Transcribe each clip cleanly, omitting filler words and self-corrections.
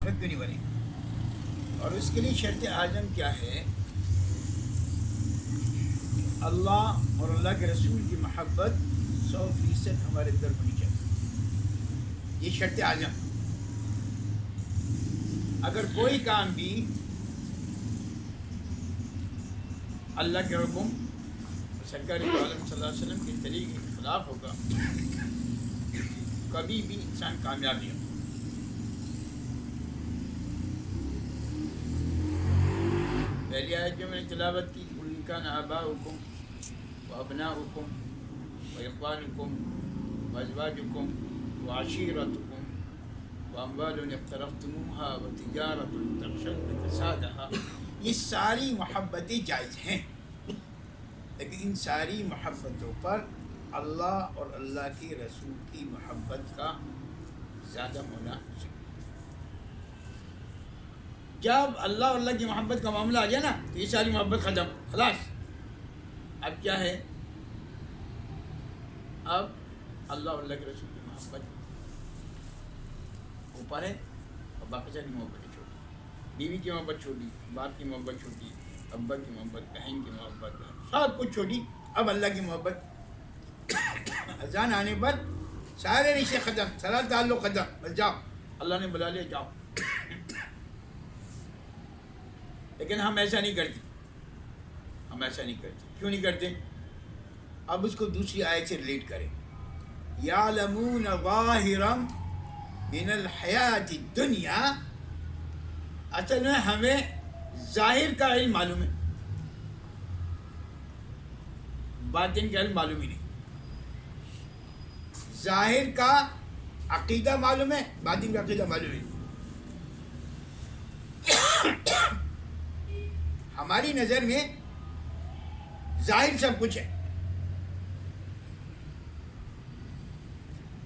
کیوں نہیں بنے؟ اور اس کے لیے شرط اعظم کیا ہے؟ اللہ اور اللہ کے رسول کی محبت 100% ہمارے اندر ہونی چاہیے. یہ شرط اعظم. اگر کوئی کام بھی اللہ کے حکم اور سرکار عالم صلی اللہ علیہ وسلم کے طریقے کے خلاف ہوگا، کبھی بھی انسان کامیاب نہیں ہوگا. پہلی آیت جو میں نے تلاوت کی، قُلْ إِنْ كَانَ آبَاؤُكُمْ وَأَبْنَاؤُكُمْ وَإِخْوَانُكُمْ وَأَزْوَاجُكُمْ وَعَشِيرَتُكُمْ وَأَمْوَالٌ اقْتَرَفْتُمُوهَا وَتِجَارَةٌ تَخْشَوْنَ كَسَادَهَا، یہ ساری محبتیں جائز ہیں، لیکن ان ساری محبتوں پر اللہ اور اللہ کے رسول کی محبت کا زیادہ ہونا چاہیے. جب اللہ اور اللہ کی محبت کا معاملہ آ گیا نا تو یہ ساری محبت ختم، خلاص. اب کیا ہے؟ اب اللہ اور اللہ کے رسول کی محبت اوپر ہے اور باقی ساری محبتیں چھوٹی. بیوی کی محبت چھوٹی، باپ کی محبت چھوٹی، ابا کی محبت، بہن کی محبت، سب کچھ چھوٹی. اب اللہ کی محبت. اذان آنے پر سارے رشتے ختم، سارا تعلق ختم، بس جاؤ، اللہ نے بلا لیا، جاؤ. لیکن ہم ایسا نہیں کرتے. ہم ایسا نہیں کرتے. کیوں نہیں کرتے؟ اب اس کو دوسری آیت سے ریلیٹ کریں. یعلمون ظاہرا من الحیات الدنیا، اصل میں ہمیں ظاہر کا علم معلوم ہے، باطن کا علم معلوم ہی نہیں. ظاہر کا عقیدہ معلوم ہے، باطن کا عقیدہ معلوم ہے. ہماری نظر میں ظاہر سب کچھ ہے.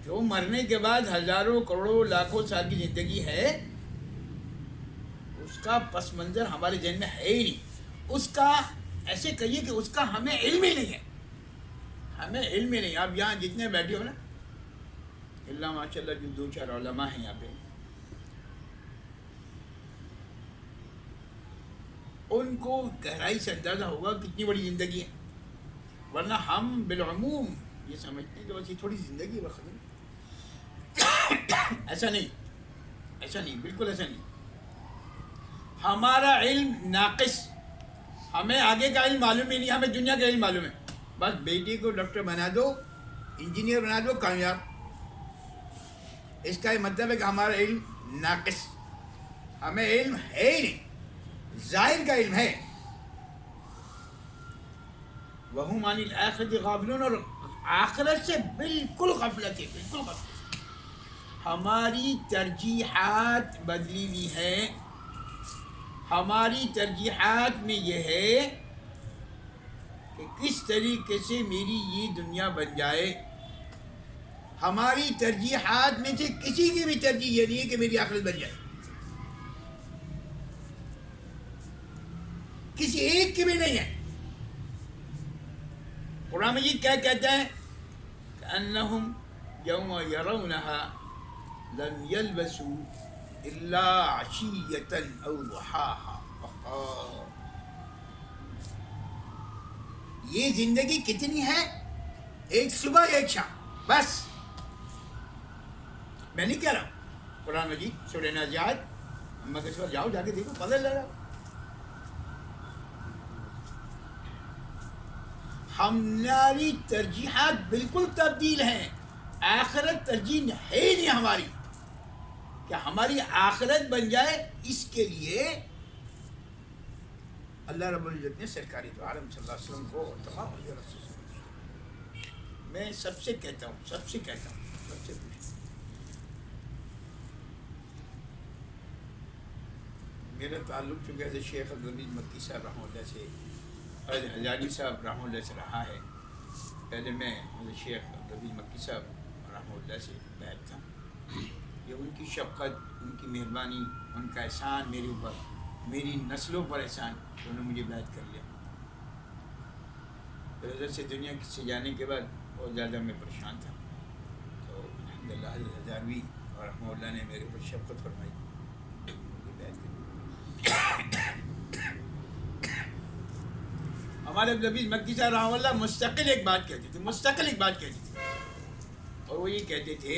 جو مرنے کے بعد ہزاروں کروڑوں لاکھوں سال کی زندگی ہے، اس کا پس منظر ہمارے ذہن میں ہے ہی نہیں. اس کا ایسے کہیے کہ اس کا ہمیں علم ہی نہیں ہے. ہمیں علم ہی نہیں. آپ یہاں جتنے بیٹھے ہو نا، اللہ ماشاء اللہ جو 2-4 علماء ہیں یہاں پہ، ان کو گہرائی سے اندازہ ہوگا کتنی بڑی زندگی ہے. ورنہ ہم بالعموم یہ سمجھتے ہیں کہ بس یہ تھوڑی سی زندگی ہے، بس ختم. ایسا نہیں، ایسا نہیں، بالکل ایسا نہیں. ہمارا علم ناقص، ہمیں آگے کا علم معلوم ہی نہیں، ہمیں دنیا کا علم معلوم ہے. بس بیٹی کو ڈاکٹر بنا دو، انجینئر بنا دو، کامیاب. اس کا یہ مطلب ہے کہ ہمارا علم ناقص، ہمیں علم ہے ہی نہیں. ظاہر کا علم ہے. وَهُمْ عَنِ الْآخِرَةِ غَافِلُونَ، اور آخرت سے بالکل غفلت ہے، بالکل غفلت. ہماری ترجیحات بدلی ہوئی ہیں. ہماری ترجیحات میں یہ ہے کہ کس طریقے سے میری یہ دنیا بن جائے. ہماری ترجیحات میں سے کسی کی بھی ترجیح یہ نہیں ہے کہ میری آخرت بن جائے. کسی ایک کی بھی نہیں ہے. قرآن مجید کیا کہتا ہے؟ کأنہم یوم یرونہا لم یلبسوا الا عشیۃ او ضحاہا. یہ زندگی کتنی ہے؟ ایک صبح ایک شام، بس. میں نہیں کہہ رہا ہوں. قرآن مجید سورہ نازعات، اما کے ساتھ جاؤ، جا کے دیکھو، پتہ لگا. ہماری ترجیحات بالکل تبدیل ہیں. آخرت ترجیح ہے ہی نہیں ہماری. کہ ہماری آخرت بن جائے، اس کے لیے اللہ رب العزت نے سرکار دو عالم صلی اللہ علیہ وسلم کو اور تمام اولیاء رسول، میں سب سے کہتا ہوں، سب سے پوچھتا، میرا تعلق چونکہ حضرت شیخ عبدالحمید مکی صاحب رحمہ اللہ سے، حضرت ہزاری صاحب رحمہ اللہ سے رہا ہے. پہلے میں حضرت شیخ عبدالحمید مکی صاحب رحمہ اللہ سے بیعت تھا. یہ ان کی شفقت، ان کی مہربانی، ان کا احسان میرے اوپر، میری نسلوں پر احسان، انہوں نے مجھے بیعت کر لیا. پھر حضرت سے دنیا سے جانے کے بعد بہت زیادہ میں پریشان تھا. تو الحمدللہ حضرت ہزاروی اور رحمہ اللہ نے میرے اوپر شفقت فرمائی. ہمارے نبی مکی صاحب رحمہ اللہ مستقل ایک بات کہتے تھے، مستقل ایک بات کہتے تھے، اور وہ یہ کہتے تھے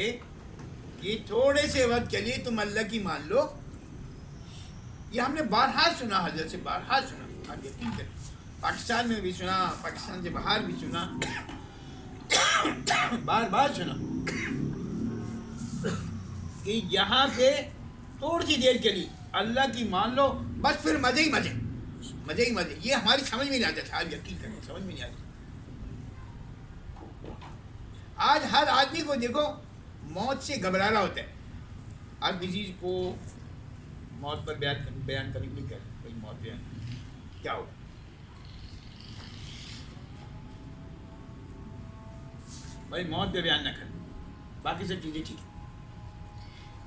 کہ تھوڑے سے وقت کے لیے تم اللہ کی مان لو. یہ ہم نے بارہا سنا، حضرت سے بارہا سنا، آپ یقین کریں، پاکستان میں بھی سنا، پاکستان سے باہر بھی سنا، بار بار سنا کہ یہاں پہ تھوڑی سی دیر کے لیے اللہ کی مان لو، بس پھر مزے ہی مزے، مزے ہی مزے. یہ ہماری سمجھ میں نہیں آتا تھا، آپ یقین کریں سمجھ میں نہیں آتا. آج ہر آدمی کو دیکھو موت سے گھبرا رہا ہوتا ہے. ہر کسی کو موت پر بیان کرنے نہیں کر کوئی موت بیان کیا ہوگا. بھائی موت پہ بیان نہ کر، باقی سب چیزیں ٹھیک ہے.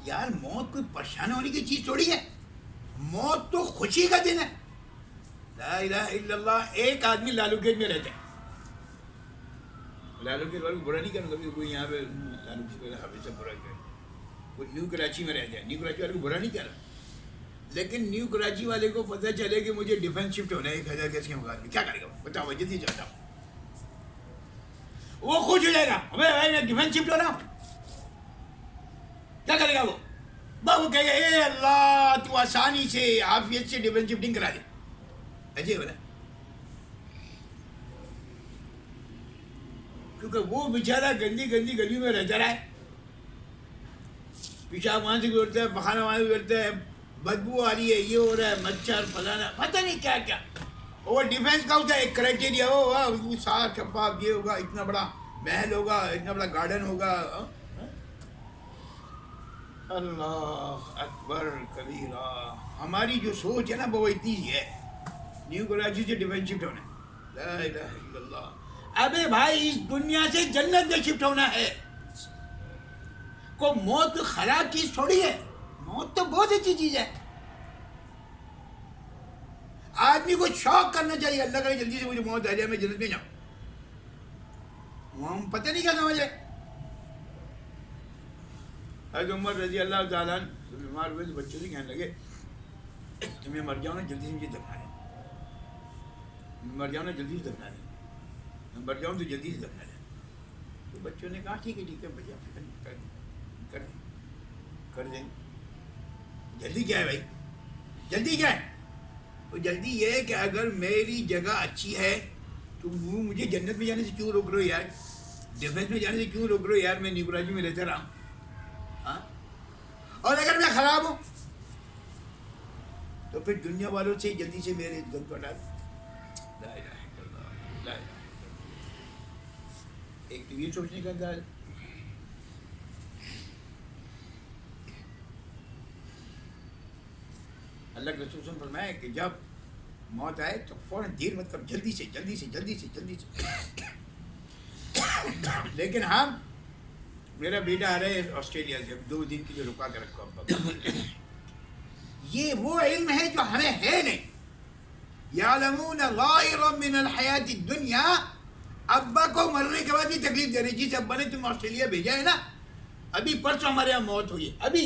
یار موت کوئی پریشان ہونے کی چیز تھوڑی ہے، موت تو خوشی کا دن ہے. لا الہ الا اللہ. ایک آدمی لالو گیٹ میں رہتا ہے، لالو گیٹ والوں کو برا نہیں کروں کبھی کوئی یہاں پہ لالو گیٹ ہمیشہ برا کرے، کوئی نیو کراچی میں رہ جائے، نیو کراچی والے کو برا نہیں کر رہا، لیکن نیو کراچی والے کو پتہ چلے کہ مجھے ڈیفینس شفٹ ہونا ہے 1000 گز کے مقابلے میں، کیا کرے گا بتاؤ؟ میں جلدی جاتا ہوں، وہ خوش ہو جائے گا، ابے بھائی میں ڈیفینس شفٹ ہو رہا ہوں. کیا کرے گا وہ؟ وہ کہے گا اے اللہ تو آسانی سے عافیت سے ڈیفینس شفٹنگ کرا دے. ایسے بولا، کیونکہ وہ بیچارہ گندی گندی گلیوں میں رہتا رہا ہے، پیشاب وہاں سے گزرتا ہے، پخانہ وہاں سے گزرتا ہے، بدبو آ رہی ہے، یہ ہو رہا ہے، مچھر فلانا پتہ نہیں کیا کیا. وہ ڈیفینس کا ہوتا ہے ایک کرائٹیریا، ہو صاف شفاف، یہ ہوگا، اتنا بڑا محل ہوگا، اتنا بڑا گارڈن ہوگا. اللہ اکبر کبیرہ. ہماری جو سوچ ہے نا وہ اتنی ہی ہے. نیو کراچی سے ڈیفینس شفٹ ہونا ہے، لا الہ الا اللہ. ابے بھائی اس دنیا سے جنت میں شفٹ ہونا ہے. کو موت خراب چیز تھوڑی ہے، موت تو بہت اچھی چیز ہے. آدمی کو شوق کرنا چاہیے، اللہ کرے جلدی سے مجھے موت آ جائے، میں جنت میں جاؤں. ہم پتہ نہیں کیا سمجھے. حضرت عمر رضی اللہ تعالیٰ بیمار ہوئے تو بچوں سے کہنے لگے تمہیں مر جاؤ نا جلدی سے مجھے دفنا دیں، مر جاؤ نا جلدی سے دفنا دیں، میں مر جاؤں تو جلدی سے دفنا دیں. تو بچوں نے کہا ٹھیک ہے بھیا کر دیں. جلدی کیا ہے بھائی، جلدی کیا ہے؟ وہ جلدی یہ ہے کہ اگر میری جگہ اچھی ہے تو مجھے جنت میں جانے سے کیوں روک رہے ہو یار، ڈیفینس میں جانے سے کیوں روک رہے ہو یار، میں نیو کراچی میں رہتا رہا ہوں. اور اگر میں خراب ہوں تو پھر دنیا والوں سے جلدی سے میرے گھر کو ہٹا دو. لا الہ الا اللہ، لا الہ الا اللہ. ایک تو یہ سوچنے کا انداز. اللہ کے رسول صلی اللہ علیہ وسلم فرمایا کہ جب موت آئے تو فوراً دیر مت کر، جلدی سے جلدی سے جلدی سے جلدی سے. لیکن ہم، میرا بیٹا آ رہا ہے آسٹریلیا سے، 2 دن کے لیے رکا کے رکھو ابا. یہ وہ علم ہے جو ہمیں ہے نہیں. یعلمون ظاہرا من الحیات الدنیا. ابا کو مرنے کے بعد بھی تکلیف دے رہی، جس ابا نے تم آسٹریلیا بھیجا ہے نا، ابھی پرسوں ہمارے یہاں موت ہوئی ہے، ابھی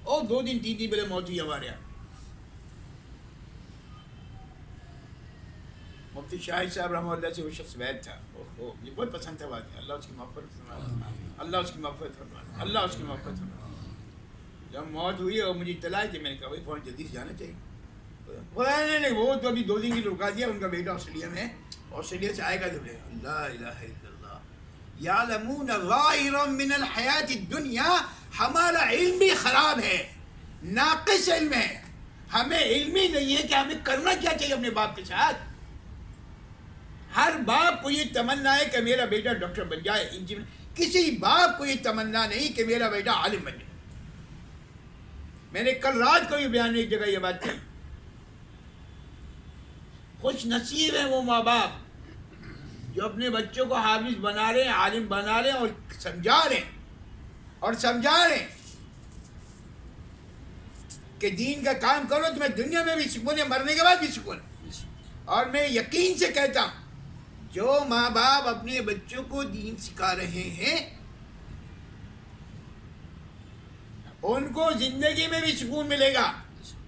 2 دن 3 دن پہلے موت ہوئی ہمارے یہاں. مفتی شاہد صاحب رحمہ اللہ سے وہ شخص وید تھا، مجھے بہت پسند تھا بات. اللہ اس کی مغفرت فرمائے، اللہ اس کی مغفرت فرمائے، اللہ اس کی مغفرت فرمائے. جب موت ہوئی اور مجھے اطلاع تھی، میں نے کہا بھائی فوراً جلدی سے جانا چاہیے. نہیں وہ تو ابھی 2 دن کی رکا دیا، ان کا بیٹا آسٹریلیا میں، آسٹریلیا سے آئے گا تو لا الہ الا اللہ. یعلمون ظاہرا من الحیات الدنیا. ہمارا علم بھی خراب ہے، ناقص علم ہے، ہمیں علم ہی نہیں ہے کہ ہمیں کرنا کیا چاہیے اپنے باپ کے ساتھ. ہر باپ کو یہ تمنا ہے کہ میرا بیٹا ڈاکٹر بن جائے، انجینئر. کسی باپ کو یہ تمنا نہیں کہ میرا بیٹا عالم بن جائے. میں نے کل رات کو یہ بیان میں ایک جگہ یہ بات کہی. خوش نصیب ہیں وہ ماں باپ جو اپنے بچوں کو حافظ بنا رہے ہیں، عالم بنا رہے ہیں، اور سمجھا رہے ہیں کہ دین کا کام کرو، تمہیں دنیا میں بھی سکون ہے، مرنے کے بعد بھی سکون ہے. اور میں یقین سے کہتا ہوں جو ماں باپ اپنے بچوں کو دین سکھا رہے ہیں ان کو زندگی میں بھی سکون ملے گا،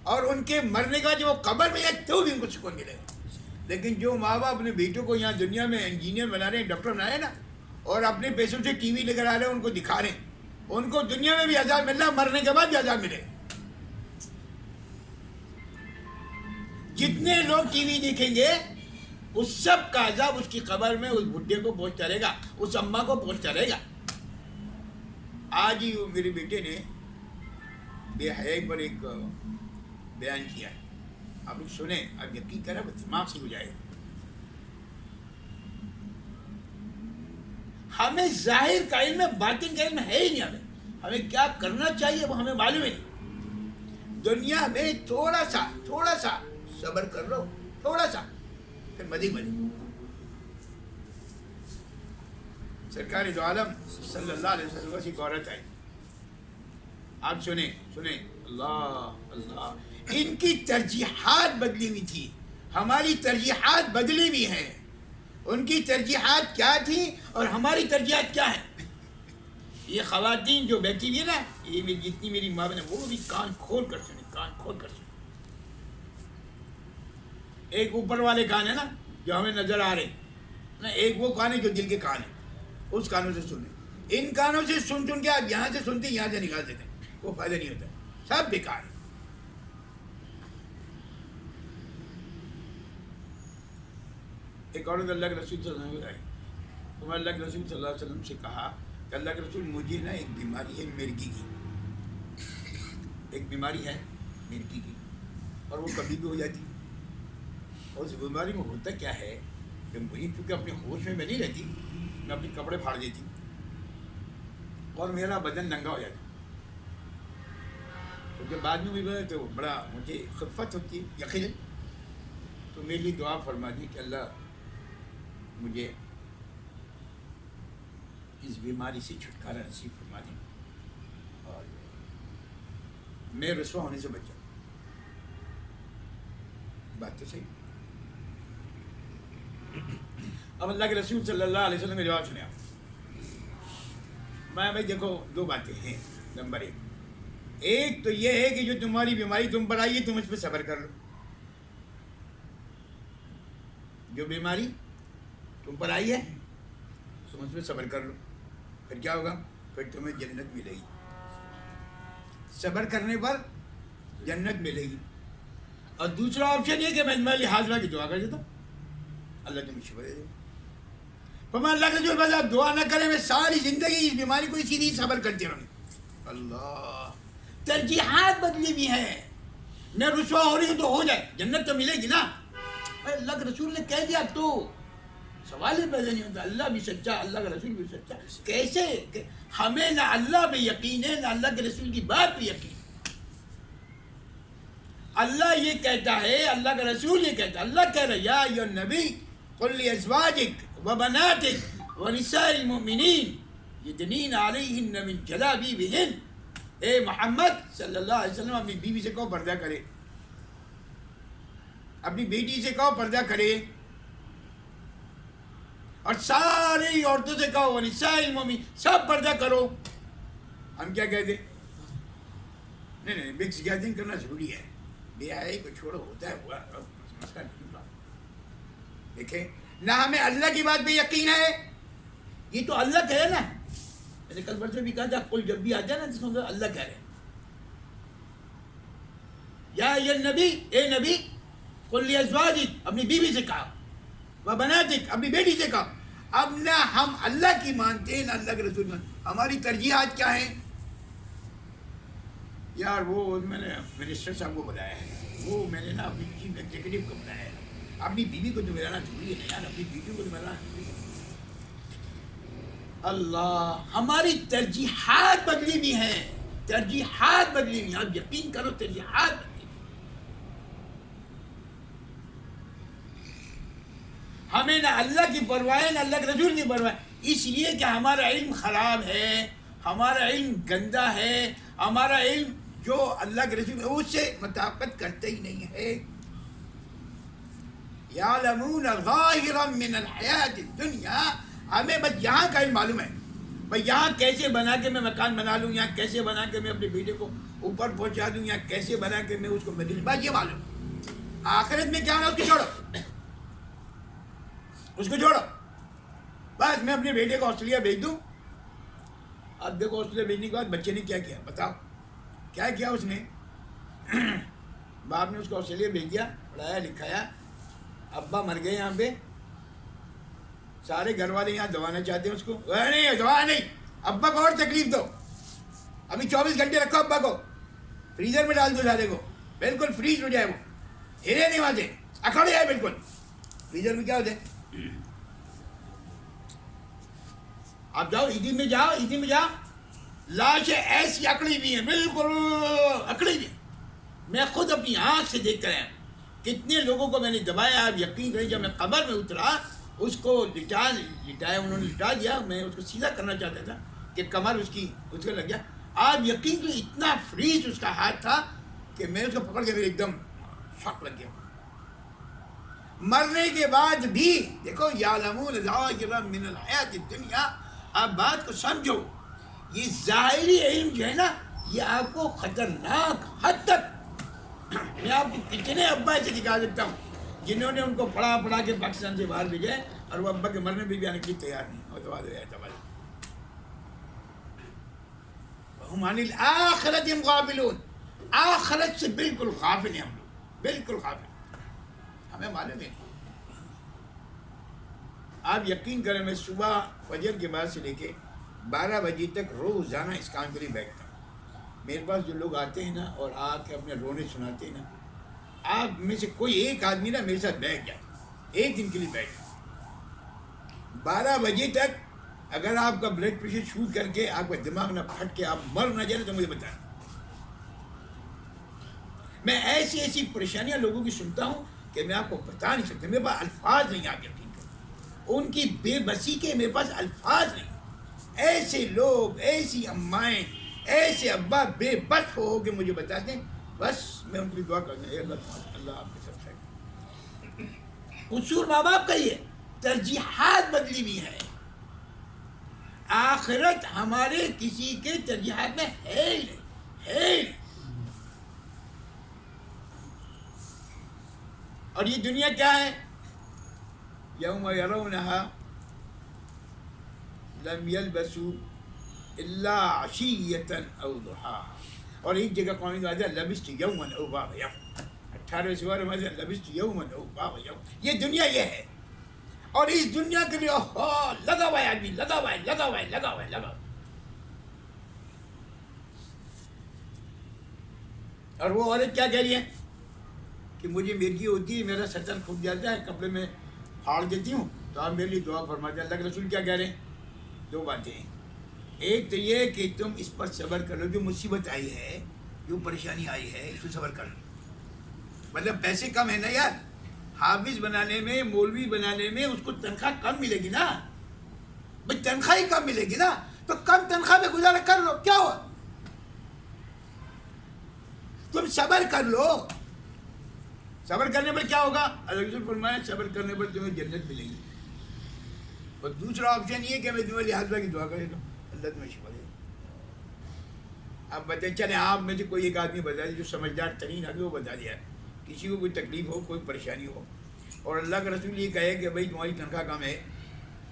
اور ان کے مرنے کا جو وہ قبر میں ہے تو بھی ان کو سکون ملے گا. لیکن جو ماں باپ اپنے بیٹوں کو یہاں دنیا میں انجینئر بنا رہے ہیں، ڈاکٹر بنا رہے ہیں نا، اور اپنے پیسوں سے ٹی وی لے کر آ رہے ہیں، ان کو دکھا رہے ہیں، ان کو دنیا میں بھی عذاب مل رہا ہے، مرنے کے بعد بھی عذاب ملے. جتنے لوگ ٹی وی دیکھیں گے اس سب کا عذاب اس کی قبر میں اس بڈھے کو پہنچتا رہے گا، اس اماں کو پہنچتا رہے گا. آج ہی میرے بیٹے نے بے حیائی پر ایک بیان کیا ہے، آپ لوگ سنیں، آپ یقین کریں، دماغ سے ہو جائے گا. ہمیں ظاہر کا علم ہے، باطن کا علم ہے ہی نہیں. ہمیں کیا کرنا چاہیے وہ ہمیں معلوم ہی نہیں. دنیا میں تھوڑا سا صبر کر لو، تھوڑا سا، پھر مزے. سرکار دو عالم صلی اللہ علیہ وسلم کی ایک عورت آئی، آپ سنیں اللہ اللہ، ان کی ترجیحات بدلی ہوئی تھی، ہماری ترجیحات بدلی بھی ہیں. ان کی ترجیحات کیا تھی اور ہماری ترجیحات کیا ہیں؟ یہ خواتین جو بیٹھی ہوئی ہے نا، یہ جتنی میری ماں نے، وہ بھی کان کھول کر سنیں، کان کھول کر سنیں. ایک اوپر والے کان ہے نا جو ہمیں نظر آ رہے نا، ایک وہ کان ہے جو دل کے کان ہے، اس کانوں سے سنیں. ان کانوں سے سن کے آپ یہاں سے سنتے یہاں سے نکال دیتے ہیں، وہ فائدہ نہیں ہوتا، سب بیکار ہے. ایک عورت اللہ کے رسول صلی اللہ علیہ وسلم آئی، تو اللہ کے رسول صلی اللہ علیہ وسلم سے کہا کہ اللہ کے رسول مجھے نا ایک بیماری ہے مرگی کی، ایک بیماری ہے مرگی کی، اور وہ کبھی بھی ہو جاتی. اور اس بیماری میں ہوتا کیا ہے کہ مجھے چونکہ اپنے ہوش میں نہیں رہتی، میں اپنے کپڑے پھاڑ دیتی اور میرا بدن ننگا ہو جاتا. تو جب بعد میں بھی تو بڑا مجھے خفت ہوتی ہے یقیناً. تو میرے لیے دعا فرما دی کہ اللہ مجھے اس بیماری سے چھٹکارا نصیب فرما دیں اور میں رسوا ہونے سے بچ جاؤں. بات تو صحیح. اب اللہ کے رسول صلی اللہ علیہ وسلم کا جواب سنیں آپ. میں بھائی دیکھو، دو باتیں ہیں. نمبر ایک تو یہ ہے کہ جو تمہاری بیماری تم پر آئی ہے تم اس پہ صبر کر لو. جو بیماری تم پر آئی ہے تم اس پہ صبر کر لو، پھر کیا ہوگا؟ پھر تمہیں جنت ملے گی. صبر کرنے پر جنت ملے گی. اور دوسرا آپشن یہ کہ میں تمہارے لیے حاضرہ کی دعا کر دیتا ہوں، اللہ تمہیں شفا دے دے. فرمایا اللہ کے جو بس آپ دعا نہ کریں، میں ساری زندگی اس بیماری کو اسی لیے صبر کرتے رہوں. اللہ، ترجیحات بدلی بھی ہیں. میں رسوا ہو رہی ہوں تو ہو جائے، جنت تو ملے گی نا. اللہ کے رسول نے کہہ دیا تو سوال ہی پیدا نہیں ہوتا. اللہ بھی سچا، اللہ کا رسول بھی سچا. کیسے؟ ہمیں نہ اللہ پہ یقین ہے نہ اللہ کے رسول کی بات پہ یقین. اللہ یہ کہتا ہے، اللہ کا رسول یہ کہتا ہے، اللہ کہہ رہا ہے یا ایھا النبی قل لازواجک وبناتک ونساء المؤمنین یدنین علیہن من جلابیبہن. اے محمد صلی اللہ علیہ وسلم اپنی بیوی سے کہو پردہ کرے، اپنی بیٹی سے کہو پردہ کرے، اور ساری عورتوں سے کہو ونساء المؤمنین سب پردہ کرو. ہم کیا کہتے؟ نہیں مکس گیدرنگ کرنا ضروری ہے. بے حیائی کو چھوڑو، ہوتا ہے ہوا مسئلہ نہیں. دیکھیں نہ ہمیں اللہ کی بات پہ یقین ہے. یہ تو اللہ کہے نا، میں نے کل پرسوں بھی کہا تھا، قل جب بھی آ جائے نا جس میں اللہ کہہ رہے ہیں یا ایھا النبی، اے نبی، قل لازواجک اپنی بیوی سے کہا، وبناتک اپنی بیٹی سے کہا. اب نہ ہم اللہ کی مانتے ہیں نہ اللہ کے رسول مانتے. ہماری ترجیحات کیا ہیں؟ یار وہ میں نے منسٹر صاحب کو بتایا ہے، وہ میں نے نا اپنی چیف ایگزیکٹو کو بتایا ہے، اپنی بیوی کو تو ملانا ضروری ہے یار، اپنی بیوی کو تو ملانا ضروری ہے. اللہ، ہماری ترجیحات بدلی بھی ہیں، ترجیحات بدلی بھی ہیں. آپ یقین کرو ترجیحات بدلی. ہمیں نہ اللہ کی پرواہ ہے نہ اللہ کے رسول کی پرواہ ہے، اس لیے کہ ہمارا علم خراب ہے، ہمارا علم گندا ہے، ہمارا علم جو اللہ کے رسول اس سے مطابقت کرتے ہی نہیں ہے. یعلمون ظاہرا من الحیات الدنیا، ہمیں بس یہاں کا علم معلوم ہے. بھائی یہاں کیسے بنا کے میں مکان بنا لوں، یہاں کیسے بنا کے میں اپنے بیٹے کو اوپر پہنچا دوں، یہاں کیسے بنا کے میں اس کو مدد، بس یہ معلوم. آخرت میں کیا ہونا اس کی چھوڑو. اس کو چھوڑو. بس میں اپنے بیٹے کو آسٹریلیا بھیج دوں. اب دیکھو آسٹریلیا بھیجنے کے بعد بچے نے کیا کیا بتاؤ, کیا کیا اس نے. باپ نے اس کو آسٹریلیا بھیج دیا, پڑھایا لکھایا. ابا مر گئے یہاں پہ, سارے گھر والے یہاں دبانا چاہتے ہیں اس کو. نہیں دبا نہیں, ابا کو اور تکلیف دو. ابھی 24 گھنٹے رکھو ابا کو, فریزر میں ڈال دو سارے کو, بالکل فریز ہو جائے, وہ ہلے نہیں وہاں سے, اکڑ جائے بالکل. فریزر میں کیا ہوتے ہیں, آپ جاؤ عیدی میں جاؤ, عیدی میں جاؤ, لاشیں ایسی اکڑی ہوئی ہیں, بالکل اکڑی ہوئی. میں خود اپنی آنکھ سے دیکھ کر آیا کتنے لوگوں کو میں نے دبایا. آپ یقین کریں جب میں قبر میں اترا اس کو لٹایا, انہوں نے لٹا دیا. میں اس کو سیدھا کرنا چاہتا تھا کہ کمر اس کو لگ گیا. آپ یقین کریں اتنا فریز اس کا ہاتھ تھا کہ میں اس کو پکڑ کے ایک دم شاک لگ گیا. مرنے کے بعد بھی دیکھو, یعلمون ظاہرا من الحیات الدنیا. آپ بات کو سمجھو, یہ ظاہری علم جو ہے نا, یہ آپ کو خطرناک حد تک, میں آپ کو کتنے ابا سے دکھا سکتا ہوں جنہوں نے ان کو پڑھا کے پاکستان سے باہر بھیجے, اور وہ ابا کے مرنے بھی آنے کی تیار نہیں. اور تو ہم عن الآخرت ہم غافلون, آخرت سے بالکل غافل ہیں ہم لوگ, بالکل غافل. ہمیں معلوم ہے. آپ یقین کریں میں صبح فجر کے بعد سے لے کے 12 بجے تک روزانہ اس کام کے لیے بیٹھتا ہوں. میرے پاس جو لوگ آتے ہیں نا اور آ کے اپنے رونے سناتے ہیں نا, آپ میں سے کوئی ایک آدمی نا میرے ساتھ بیٹھ جائے, ایک دن کے لیے بیٹھ جائے 12 بجے تک. اگر آپ کا بلڈ پریشر شوٹ کر کے آپ کا دماغ نہ پھٹ کے آپ مر نہ جائیں تو مجھے بتائیں. میں ایسی ایسی پریشانیاں لوگوں کی سنتا ہوں کہ میں آپ کو بتا نہیں سکتا, میرے پاس الفاظ نہیں. آپ یقین کریں ان کی بے بسی کے میرے پاس الفاظ نہیں. ایسے لوگ, ایسی امائیں, ایسے ابا بے بس ہو کے مجھے بتاتے ہیں. بس میں ان کی دعا کرتا ہوں, اللہ آپ کے سب سے. قصور ماں باپ کا یہ ترجیحات بدلی ہوئی ہیں. آخرت ہمارے کسی کے ترجیحات میں ہے ہی نہیں, ہے ہی نہیں. اور یہ دنیا کیا ہے, یوم یرونہا لم یلبسوا الا عشیۃ او ضحاہا. اور ایک جگہ قومی واضح لبست یوما او بعض یوم, 18ویں سورہ میں لبست یوما او بعض یوم. یہ دنیا یہ ہے, اور اس دنیا کے لیے لگا ہوا ہے آدمی, لگا ہوا ہے, لگا ہوا ہے, لگا ہوا ہے, لگا ہوا ہے. اور وہ عورت کیا کہہ رہی ہے کہ مجھے مرگی ہوتی ہے, میرا سطر پھٹ جاتا ہے, کپڑے میں پھاڑ دیتی ہوں, تو آپ میرے لیے دعا فرماتے ہیں. اللہ کے رسول کیا کہہ رہے ہیں, 2 باتیں ہیں. ایک تو یہ کہ تم اس پر صبر کر لو, جو مصیبت آئی ہے, جو پریشانی آئی ہے, اس کو صبر کر لو. مطلب پیسے کم ہے نا یار, حافظ بنانے میں, مولوی بنانے میں اس کو تنخواہ کم ملے گی نا بھائی, تنخواہ ہی کم ملے گی نا, تو کم تنخواہ میں گزارا کر لو, کیا ہوا. تم صبر کر لو. صبر کرنے پر کیا ہوگا, اللہ فرمایا صبر کرنے پر تمہیں جنت ملے گی. اور دوسرا آپشن یہ کہ میں تمہیں لحاظ کی دعا کرے تو اللہ تمہیں شفا دے. اب بتائیں, چلے آپ میں سے کوئی ایک آدمی بتا دے جو سمجھدار ترین آدمی, وہ بتا دیا کسی کو کوئی تکلیف ہو, کوئی پریشانی ہو, اور اللہ کا رسول یہ کہے کہ بھائی تمہاری تنخواہ کم ہے,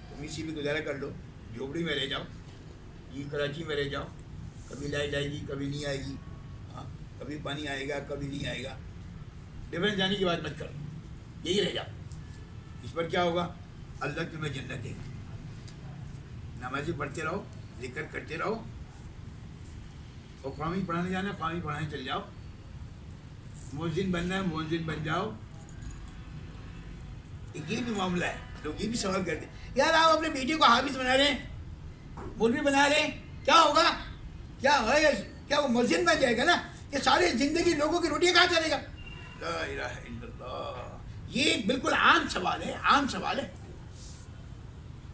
تم اسی میں گزارا کر لو, جھوپڑی میں رہ جاؤ, یہ کراچی میں رہ جاؤ, کبھی لائٹ آئے گی کبھی نہیں آئے گی, ہاں کبھی پانی آئے گا کبھی نہیں آئے گا, ڈیفرنس جانے کی بات مت کرو, یہی رہ جاؤ. اس پر کیا ہوگا, اللہ تمہیں جنت دے گا. نمازیں پڑھتے رہو, ذکر کرتے رہو, اور قومی پڑھانے جانا, قومی پڑھانے چل جاؤ. مؤذن بننا ہے, مؤذن بن جاؤ. یہ بھی معاملہ ہے. لوگ یہ بھی سوال کرتے ہیں, یار آپ اپنے بیٹے کو حافظ بنا رہے ہیں, مولوی بنا رہے ہیں, کیا ہوگا, کیا ہوگا, کیا وہ مؤذن بن جائے گا نا, کہ ساری زندگی لوگوں کی روٹی کہاں چلے گا. لا الہ الا اللہ. یہ بالکل عام سوال ہے, عام سوال ہے.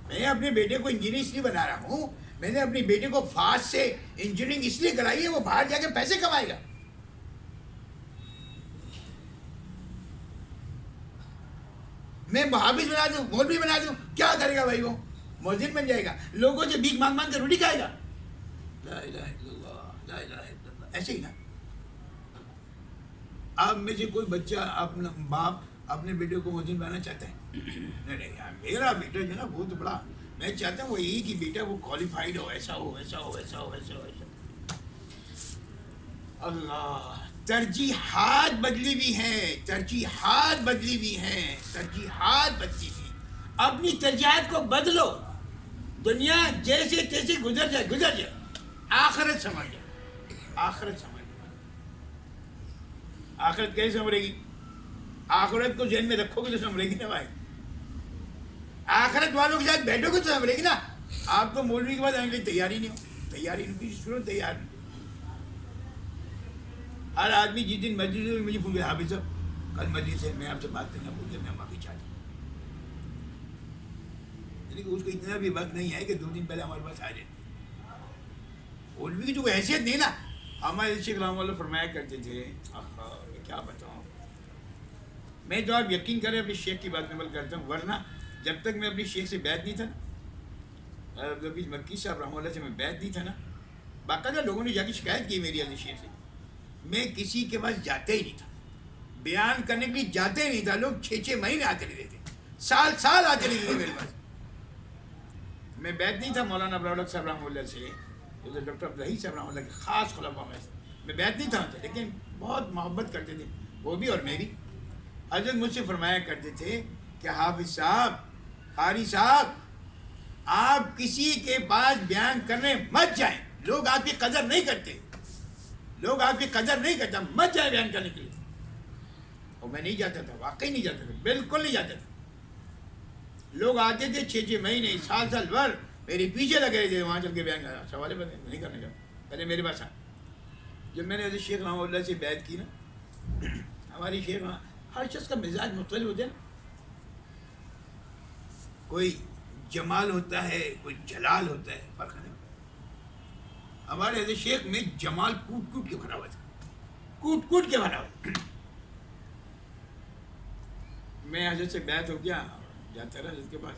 میں اپنے بیٹے کو انجینئر اس لیے بنا رہا ہوں, میں نے اپنے بیٹے کو فاسٹ سے انجینئرنگ اس لیے کرائی ہے, وہ باہر جا کے پیسے کمائے گا. میں حافظ بنا دوں, مولوی بنا دوں, کیا کرے گا بھائی, وہ مؤذن بن جائے گا, لوگوں سے بھیک مانگ مانگ کے روٹی کھائے گا. لا الہ الا اللہ, لا الہ الا اللہ. ایسے ہی نا, آپ میں سے کوئی بچہ, اپنا باپ اپنے بیٹے کو مؤذن بنانا چاہتا ہے, نہیں یار میرا بیٹا جو ہے نا بہت بڑا، میں چاہتا ہوں وہ یہی کہ بیٹا وہ کوالیفائڈ ہو، ایسا ہو ایسا ہو ایسا ہو ایسا ہو ایسا. اللہ ترجیحات بدلی بھی ہیں، ترجیحات بدلی بھی ہیں، ترجیحات بدلی بھی ہیں. اپنی ترجیحات کو بدلو. دنیا جیسے تیسے گزر جائے گزر جائے، آخرت سمجھ جائے، آخرت سمجھ جائے. آخرت کیسے سمجھے گی؟ آخرت کو ذہن میں رکھو گے تو سمجھے گی نا بھائی. آخرت والوں کے ساتھ بیٹھو گے تو سمجھے گی نا. آپ تو مولوی کے بعد آنے کے لیے تیاری نہیں ہو، تیاری نہیں شروع تیار نہیں. ہر آدمی جس دن مسجد میں مجھے پوچھے حافظ صاحب کل مسجد سے میں آپ سے بات کرنا بھول گیا، میں معافی چاہتا ہوں. لیکن اس کو اتنا بھی وقت نہیں ہے کہ 2 دن پہلے ہمارے پاس آ جائے. مولوی کی جو حیثیت نہیں نا. ہمارے شیخ رحمہ اللہ فرمایا کرتے تھے، میں کیا بتاؤں. میں جو آپ یقین کریں اپنے شیخ کی بات میں عمل کرتا ہوں، ورنہ جب تک میں اپنے شیخ سے بیعت نہیں تھا نا، مکی صاحب رحمہ اللہ سے میں بیعت نہیں تھا نا، باقاعدہ لوگوں نے جا کے شکایت کی میری علی شیخ سے، میں کسی کے پاس جاتے ہی نہیں تھا، بیان کرنے کے لیے جاتے ہی نہیں تھا. لوگ 6 مہینے آتے رہتے تھے، سال آتے رہتے تھے میرے پاس. میں بیعت نہیں تھا مولانا ابراہیم صاحب رحمہ اللہ سے، ڈاکٹر عبدالحی صاحب رحمہ اللہ کے خاص خلفاء میں سے میں بیعت نہیں تھا ان سے، لیکن بہت محبت کرتے تھے وہ بھی اور میں بھی. حضرت مجھ سے فرمایا کرتے تھے کہ حافظ صاحب، قاری صاحب، آپ کسی کے پاس بیان کرنے مت جائیں، لوگ آپ کی قدر نہیں کرتے، لوگ آپ کی قدر نہیں کرتے، مت جائیں بیان کرنے کے لیے. اور میں نہیں جاتا تھا، واقعی نہیں جاتا تھا، بالکل نہیں جاتا تھا. لوگ آتے تھے 6 مہینے سال بھر میرے پیچھے لگے رہے تھے، وہاں چل کے بیان کرا سوالے نہیں کرنے کا، پہلے میرے پاس آ. جب میں نے حضرت شیخ رحمہ اللہ سے بیعت کی نا، ہماری شیخ ہر شخص کا مزاج مختلف ہوتا ہے نا. کوئی جمال ہوتا ہے، کوئی جلال ہوتا ہے، فرق نہیں. ہمارے حضرت شیخ میں جمال کوٹ کے بھرا ہوا تھا، کوٹ کے بھرا ہوا. میں حضرت سے بیعت ہو گیا، جاتا رہا حضرت کے پاس.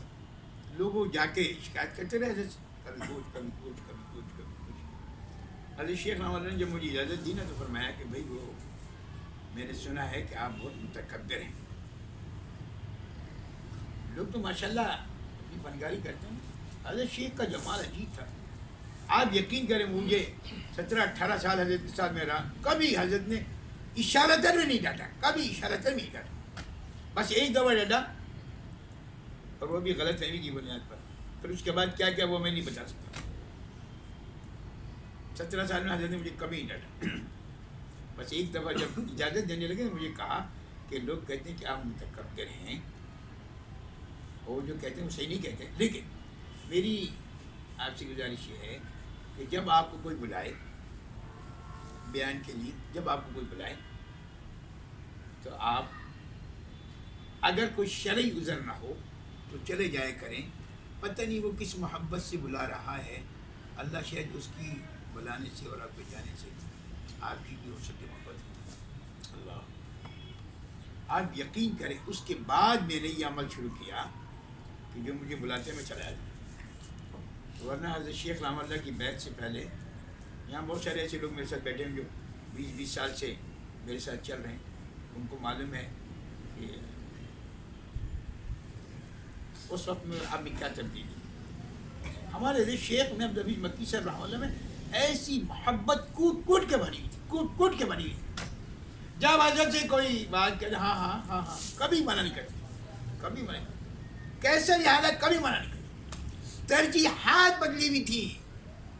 لوگ جا کے شکایت کرتے رہے حضرت سے، کبھی کچھ. حضرت شیخ رحمہ اللہ نے جب مجھے اجازت دی نا تو فرمایا کہ بھائی وہ میں نے سنا ہے کہ آپ بہت متکبر ہیں. لوگ تو ماشاءاللہ اپنی فنکاری کرتے ہیں. حضرت شیخ کا جمال عجیب تھا. آپ یقین کریں مجھے 17-18 سال حضرت کے ساتھ میں رہا، کبھی حضرت نے اشارتاً بھی نہیں ڈانٹا، کبھی اشارتاً بھی نہیں ڈانٹا. بس ایک دفعہ ڈانٹا اور وہ بھی غلط فہمی کی بنیاد پر. پھر اس کے بعد کیا کیا وہ میں نہیں بتا سکتا. 17 سال میں حضرت نے مجھے کبھی نہیں ڈانٹا. بس ایک دفعہ جب اجازت دینے لگے تو مجھے کہا کہ لوگ کہتے ہیں کہ آپ متکبر ہیں، اور جو کہتے ہیں وہ صحیح نہیں کہتے. لیکن میری آپ سے گزارش یہ ہے کہ جب آپ کو کوئی بلائے بیان کے لیے، جب آپ کو کوئی بلائے تو آپ اگر کوئی شرعی عذر نہ ہو تو چلے جائے کریں. پتہ نہیں وہ کس محبت سے بلا رہا ہے، اللہ شاید اس کی بلانے سے اور آپ کے جانے سے آپ کی بھی ہو سکے محبت. اللہ آپ یقین کریں اس کے بعد میں نے یہ عمل شروع کیا کہ جو مجھے بلاتے میں چلا جاتا. ورنہ حضرت شیخ رحمہ اللہ کی بیعت سے پہلے یہاں بہت سارے ایسے لوگ میرے ساتھ بیٹھے ہیں جو 20 سال سے میرے ساتھ چل رہے ہیں. ان کو معلوم ہے کہ اس وقت میں آپ میں کیا تبدیلی. ہمارے حضرت شیخ میں عبد الحمید مکی صاحب رحمہ اللہ میں ایسی محبت کوٹ کے بنی ہوئی تھی، کوٹ کے بنی ہوئی تھی. جب حضرت سے کوئی بات کرے ہاں ہاں ہاں ہاں، کبھی منع نہیں کرتے، کبھی منع نہیں کرتے. کیسے بھی حالت کبھی منع نہیں کرتے. ترجیحات بدلی ہوئی تھی،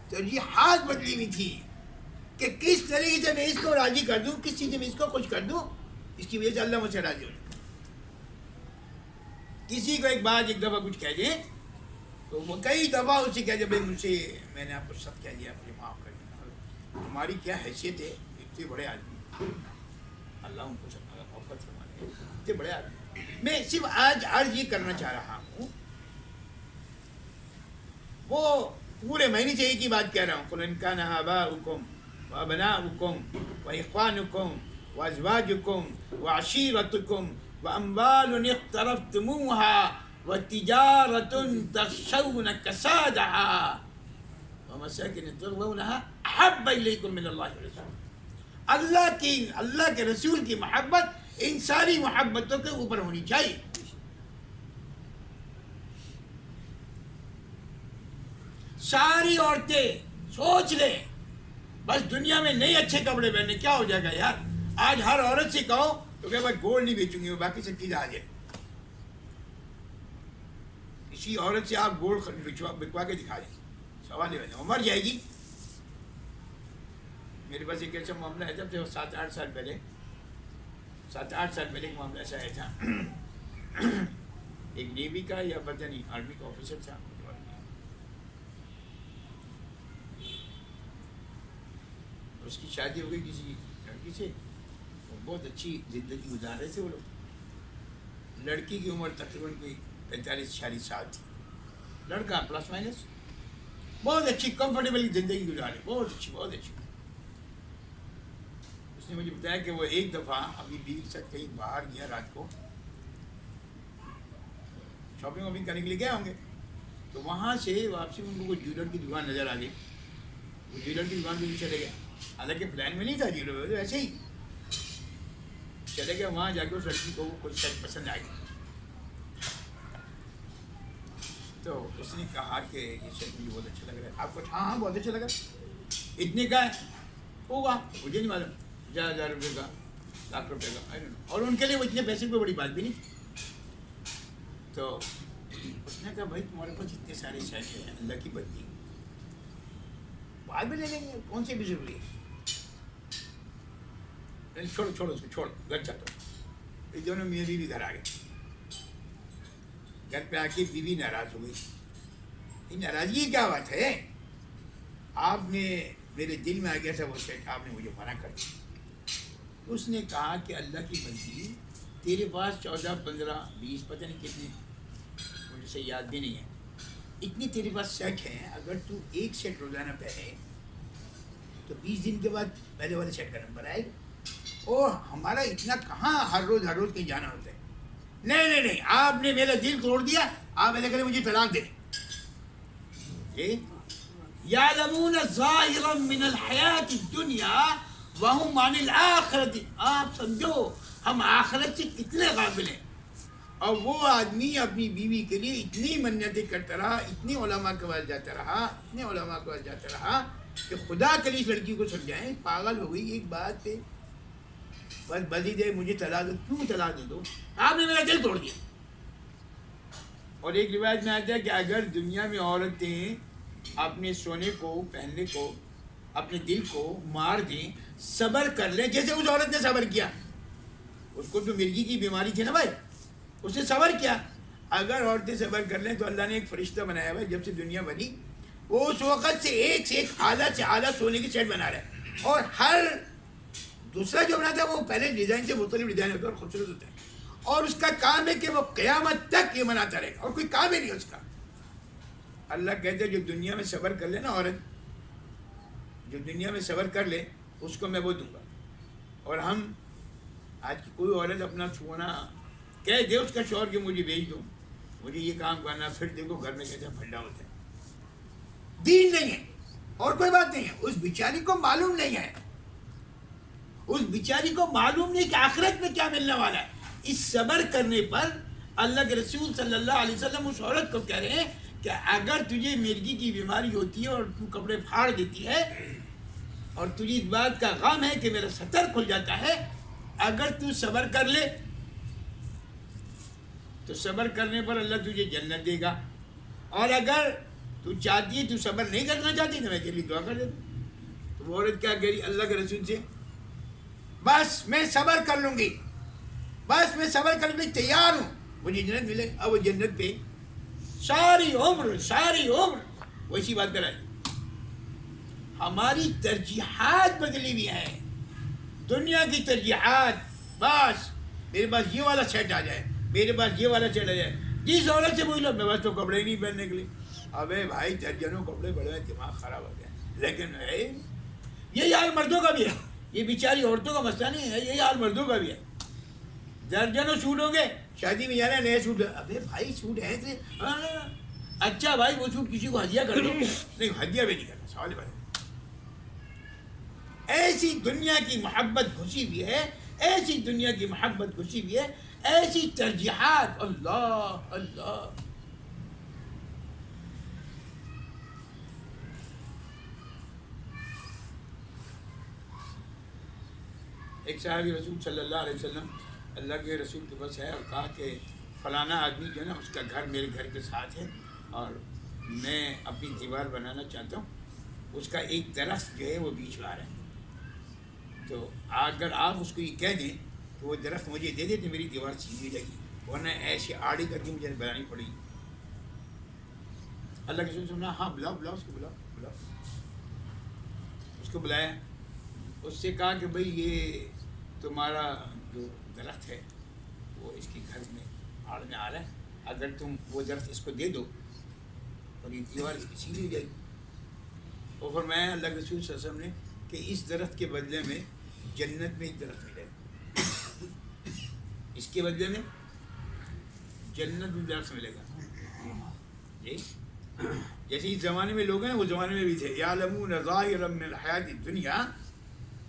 ترجیحات بدلی ہوئی تھی کہ کس طریقے سے میں اس کو راضی کر دوں، کس چیز میں اس کو خوش کر دوں، اس کی وجہ سے اللہ مجھ سے راضی ہو جائے. کسی کو ایک بات ایک دفعہ کچھ کہہ دیں تو وہ کئی دفعہ اسے کہہ دے بھائی مجھ سے میں نے آپ کو سب کہہ دیا، مجھے معاف کر دینا. تمہاری کیا حیثیت ہے، اتنے بڑے آدمی، اللہ ان کو سب محبت فرمانے، اتنے بڑے آدمی. میں صرف آج عرض یہ کرنا چاہ رہا ہوں، وہ پورے مہینے سے ایک ہی بات کہہ رہا ہوں. قل ان کان آباؤکم وابناؤکم واخوانکم وازواجکم وعشیرتکم واموال اقترفتموها وتجارة تخشون كسادها ومساكن ترضونها احب الیکم من اللہ ورسولہ. اللہ کے رسول کی محبت ان ساری محبتوں کے اوپر ہونی چاہیے. ساری عورتیں سوچ لیں بس دنیا میں نہیں اچھے کپڑے پہننے، کیا ہو جائے گا یار؟ آج ہر عورت سے کہو تو کہ بھائی گولڈ نہیں بیچوں گی، باقی سب چیز آ جائے. کسی عورت سے آپ گولڈ بکوا کے دکھا دیں، سوال یہ ہے مر جائے گی. میرے پاس ایک ایسا معاملہ ہے، جب 7-8 سال پہلے ایک معاملہ ایسا ہے تھا. ایک نیوی کا یا پتہ نہیں آرمی کا آفیسر تھا، اس کی شادی ہو گئی کسی لڑکی سے، بہت اچھی زندگی گزار رہے تھے وہ لوگ. لڑکی کی عمر تقریباً کوئی 45-46 سال تھی، لڑکا پلس مائنس، بہت اچھی کمفرٹیبل زندگی گزارے، بہت اچھی. اس نے مجھے بتایا کہ وہ ایک دفعہ اپنی بیوی کے ساتھ کہیں باہر گیا، رات کو شاپنگ کرنے کے لیے گئے ہوں گے، تو وہاں سے واپسی ان کو کوئی جیولر کی دکان نظر آ گئی. وہ جیولر کی دکان پہ بھی چلے گیا، حالانکہ پلان میں نہیں تھا جیولر، ایسے ہی چلے گیا. وہاں جا کے اس لڑکی کو کوئی شرٹ پسند آئی، تو اس نے کہا کہ یہ شرٹ مجھے بہت اچھا لگ رہا ہے. آپ کو؟ ہاں بہت اچھا لگا. اتنے کا ہے؟ ہوگا مجھے نہیں معلوم، 1000 روپے کا، 1,00,000 روپے کا، اور ان کے لیے وہ اتنے پیسے کوئی بڑی بات بھی نہیں. تو اس نے کہا بھائی تمہارے پاس اتنے سارے شرٹ ہیں، اللہ کی بندی، بعد میں لے لیں گے، کون سی بھی ضروری ہے. چھوڑو اس کو، چھوڑ گھر چلتا ہوں. یہ دونوں میاں بیوی گھر آ گئے. گھر پہ آ کے بیوی ناراض ہو گئی. یہ ناراضگی کیا بات ہے؟ آپ نے میرے دل میں آ گیا تھا وہ شرٹ، آپ نے مجھے منع کر دیا. اس نے کہا کہ اللہ کی بندی، تیرے پاس 14, 15, 20 پتہ نہیں کتنے، مجھے سے یاد بھی نہیں ہے، اتنی تیرے پاس سیٹ ہیں. اگر تو ایک سیٹ روزانہ پہنے تو 20 دن کے بعد پہلے والے سیٹ کا نمبر آئے گا. اور ہمارا اتنا کہاں ہر روز کہیں جانا ہوتا ہے. نہیں، آپ نے میرا دل توڑ دیا. آپ ایسا کریں مجھے طلاق دیں. یعلمون ظاہرا من الحیات الدنیا وہم عن الآخرۃ. آپ سمجھو ہم آخرت سے کتنے غافل ہیں. اور وہ آدمی اپنی بیوی کے لیے اتنی منتیں کرتا رہا، اتنی علماء کے پاس جاتا رہا کہ خدا کے لیے اس لڑکی کو سمجھائیں، پاگل ہو گئی ایک بات پہ. بس بزی دے مجھے طلاق دو. کیوں طلاق دے دو؟ آپ نے میرا دل توڑ دیا. اور ایک روایت میں آتا ہے کہ اگر دنیا میں عورتیں اپنے سونے کو، پہننے کو، اپنے دل کو مار دیں، صبر کر لیں، جیسے اس عورت نے صبر کیا. اس کو تو مرگی کی بیماری تھی نا بھائی، اس نے صبر کیا. اگر عورتیں صبر کر لیں تو اللہ نے ایک فرشتہ بنایا بھائی، جب سے دنیا بنی وہ اس وقت سے ایک اعلیٰ سے اعلیٰ سونے کی سیٹ بنا رہا ہے. اور ہر دوسرا جو بناتا ہے وہ پہلے ڈیزائن سے مختلف ڈیزائن ہوتا ہے اور خوبصورت ہوتا ہے. اور اس کا کام ہے کہ وہ قیامت تک یہ بناتا رہے گا، اور کوئی کام ہی نہیں اس کا. اللہ کہتے ہیں جو دنیا میں صبر کر لے نا عورت، جو دنیا میں صبر کر لے اس کو میں وہ دوں گا. اور ہم آج کی کوئی عورت اپنا سونا کہہ دے اس کا شوہر کہ مجھے بھیج دو، مجھے یہ کام کرنا، پھر دیکھو گھر میں کیسا پھنڈا ہوتا ہے. دین نہیں ہے اور کوئی بات نہیں ہے. اس بیچاری کو معلوم نہیں ہے، اس بیچاری کو معلوم نہیں کہ آخرت میں کیا ملنے والا ہے. اس صبر کرنے پر اللہ کے رسول صلی اللہ علیہ وسلم اس عورت کو کہہ رہے ہیں کہ اگر تجھے مرگی کی بیماری ہوتی ہے اور تو کپڑے پھاڑ دیتی ہے اور تجھے اس بات کا غم ہے کہ میرا ستر کھل جاتا ہے، اگر تو صبر کر لے تو صبر کرنے پر اللہ تجھے جنت دے گا. اور اگر تو چاہتی ہے، تو صبر نہیں کرنا چاہتی تو میں تیرے لیے دعا کر دیتا. تو وہ عورت کیا کہہ رہی اللہ کے رسول سے، بس میں صبر کر لوں گی، بس میں صبر کرنے کے لیے تیار ہوں، مجھے جنت ملے. اب وہ جنت پہ ساری عمر ویسی بات کرائی. ہماری ترجیحات بدلی ہوئی ہیں، دنیا کی ترجیحات. بس میرے پاس یہ والا سیٹ آ جائے، میرے پاس یہ والا سیٹ آ جائے. جس عورت سے پوچھ لو میرے پاس تو کپڑے ہی نہیں پہننے کے لیے. ابے بھائی درجنوں کپڑے بڑے ہیں، دماغ خراب ہو گیا. لیکن یہ حال مردوں کا بھی ہے، یہ بیچاری عورتوں کا مسئلہ نہیں ہے، یہ حال مردوں کا بھی ہے. درجنوں سوٹ ہوں گے، شادی میں جانا ہے نئے سوٹ. ابے بھائی سوٹ ہے اچھا بھائی وہ سوٹ کسی کو ہدیہ کر دو. نہیں ہدیہ بھی نہیں کرنا، سوال بھائی. ایسی دنیا کی محبت گھسی ہوئی ہے، ایسی دنیا کی محبت گھسی ہوئی ہے، ایسی ترجیحات. اللہ اللہ. ایک صحابی رسول صلی اللہ علیہ وسلم اللہ کے رسول کے پاس ہے اور کہا کہ فلانا آدمی جو ہے نا اس کا گھر میرے گھر کے ساتھ ہے اور میں اپنی دیوار بنانا چاہتا ہوں، اس کا ایک درخت جو ہے وہ بیچ میں آ رہا ہے، تو اگر آپ اس کو یہ کہہ دیں تو وہ درخت مجھے دے دے تو میری دیوار سیدھی لگی، ورنہ ایسی آڑی کر کے مجھے بنانی پڑے گی۔ اللہ کے رسول سنا ہاں بلاؤ بلاؤ اس کو بلاؤ، اس کو بلایا، اس سے کہا کہ بھئی یہ تمہارا جو درخت ہے وہ اس کے گھر میں آڑ میں آ رہا ہے، اگر تم وہ درخت اس کو دے دو اور یہ دیوار اس کی سیدھی ہو جائے گی۔ اور فرمایا اللہ کے رسول صلی اللہ علیہ وسلم نے کہ اس درخت کے بدلے میں جنت میں ایک درخت ملے گا، اس کے بدلے میں جنت میں درخت ملے گا۔ جی جیسے اس زمانے میں لوگ ہیں وہ زمانے میں بھی تھے، یعلمون ظاہرا من الحیات الدنیا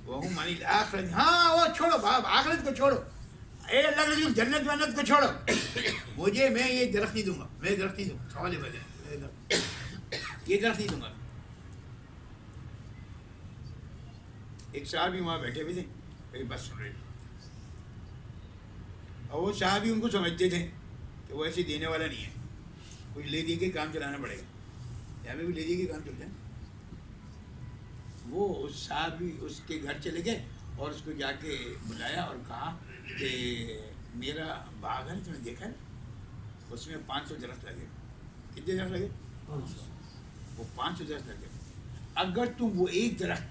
وہم عن الآخرۃ، ہاں وہ چھوڑو باپ، آخرت کو چھوڑو، اے اللہ کے رسول جنت ونت کو چھوڑو، مجھے میں یہ درخت نہیں دوں گا، میں درخت نہیں دوں گا، سوال بدل یہ درخت نہیں دوں گا۔ ایک صحابی وہاں بیٹھے ہوئے تھے، میری بات سن رہے تھے، اور وہ صحابی ان کو سمجھتے تھے کہ وہ ایسے دینے والا نہیں ہے، کچھ لے دے کے کام چلانا پڑے گا، یہاں پہ بھی لے دے کے کام چلتا ہے۔ وہ اس صحابی اس کے گھر چلے گئے اور اس کو جا کے بلایا اور کہا کہ میرا باغ ہے تم نے دیکھا ہے، اس میں 500 درخت لگے، کتنے درخت لگے؟ وہ 500 درخت لگے، اگر تم وہ ایک درخت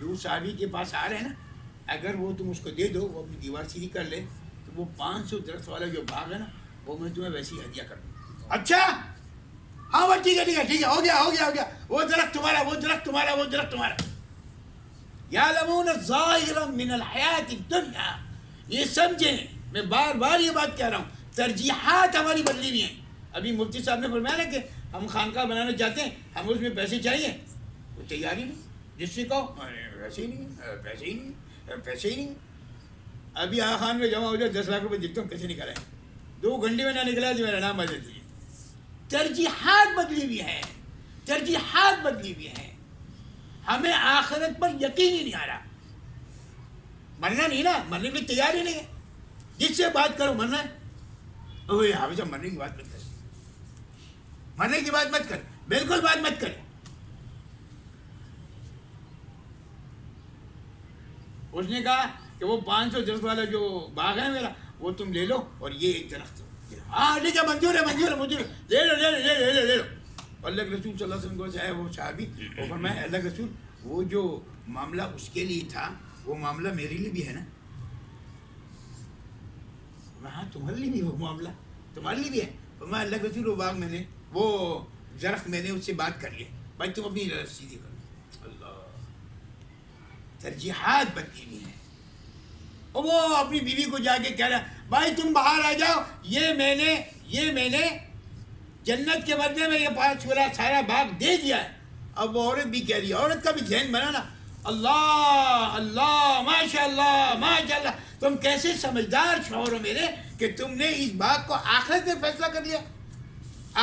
جو صحابی کے پاس آ رہے ہیں نا، اگر وہ تم اس کو دے دو، وہ اپنی دیوار سیدھی کر لے، تو وہ 500 درخت والا جو باغ ہے نا وہ میں تمہیں ویسے ہی ہدیہ کر دوں۔ اچھا ہاں وہ ٹھیک ہے ہو گیا، وہ درخت تمہارا، وہ درخت تمہارا۔ یعلمون ظاہرا من الحیات الدنیا، یہ سمجھیں، میں بار بار یہ بات کہہ رہا ہوں، ترجیحات ہماری بدلی ہوئی ہیں۔ ابھی مفتی صاحب نے فرمایا نا کہ ہم خانقاہ بنانا چاہتے ہیں، ہم اس میں پیسے چاہیے، وہ تیاری نہیں، جس سے کہو پیسے ہی نہیں۔ ابھی آ خان میں جمع ہو جائے 10 لاکھ روپے دیکھتا ہوں کیسے نکلا ہے، 2 گھنٹے میں نہ نکلا تو میرا نام بدل دیجیے۔ ترجیحات بدلی ہوئی ہیں، ہمیں آخرت پر یقین ہی نہیں آ رہا، مرنا نہیں نا، مرنے کی تیاری نہیں ہے، جس سے بات کرو مرنا ہے، اوہ حافظ صاحب مرنے کی بات مت کر، مرنے کی بات مت کر، بالکل بات مت کر۔ اس نے کہا کہ وہ 500 درخت والا جو باغ ہے میرا وہ تم لے لو اور یہ ایک درخت، ہاں ٹھیک ہے، منظور ہے، لے لو۔ اللہ کے رسول صلی اللہ علیہ وسلم کو چاہے وہ صحابی، وہ فرمایا اللہ کے رسول وہ جو معاملہ اس کے لیے تھا وہ معاملہ میرے لیے بھی ہے نا؟ ہاں تمہارے لیے بھی وہ معاملہ تمہارے لیے بھی ہے۔ فرمایا اللہ کے رسول وہ باغ میں نے، وہ درخت میں نے اس سے بات کر لیا، بھائی تم اپنی سیدھی کرو۔ اللہ، ترجیحات بدلی ہوئی ہیں۔ اور وہ اپنی بیوی کو جا کے کہہ رہا بھائی تم باہر آ جاؤ، یہ میں نے جنت کے بدلے میں یہ 5 والا سارا باغ دے دیا ہے۔ اب وہ عورت بھی کہہ رہی ہے، عورت کا بھی ذہن بنا نا، اللہ ماشاء اللہ، تم کیسے سمجھدار شوہر ہو میرے کہ تم نے اس باغ کو آخرت میں فیصلہ کر لیا،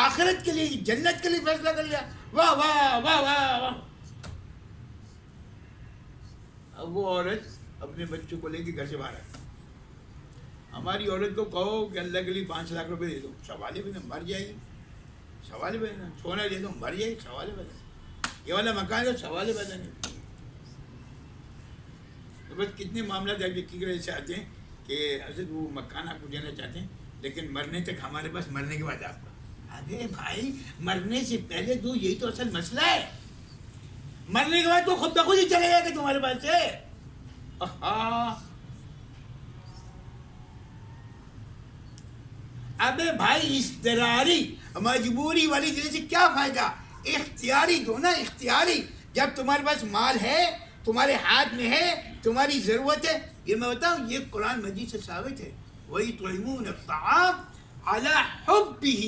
آخرت کے لیے، جنت کے لیے فیصلہ کر لیا، واہ واہ واہ واہ واہ۔ اب وہ عورت اپنے بچوں کو لے کے گھر سے باہر آئی۔ ہماری عورت کو کہو کہ اللہ کے لیے 5 لاکھ روپے دے دو، سوال پیدا، مر جائے گی، سوال پیدا، سونا دے دو مر جائے گی، سوال پیدا، یہ والا مکان ہے سوال پیدا نہیں۔ تو بس کتنے معاملات کی وجہ سے آتے ہیں کہ حضرت وہ مکان آپ کو دینا چاہتے ہیں لیکن مرنے تک ہمارے پاس، مرنے کے بعد آپ کو، ارے بھائی مرنے سے پہلے تو یہی تو اصل مسئلہ ہے، مرنے کے بعد تو خود بخود ہی چلے گا کہ تمہارے پاس سے۔ ابے بھائی اضطراری مجبوری والی چیز سے کیا فائدہ، اختیاری دو نا، اختیاری۔ جب تمہارے پاس مال ہے، تمہارے ہاتھ میں ہے، تمہاری ضرورت ہے، یہ میں بتاؤں یہ قرآن مجید سے ثابت ہے، وَيُطْعِمُونَ الطَّعَامَ عَلَى حُبِّهِ،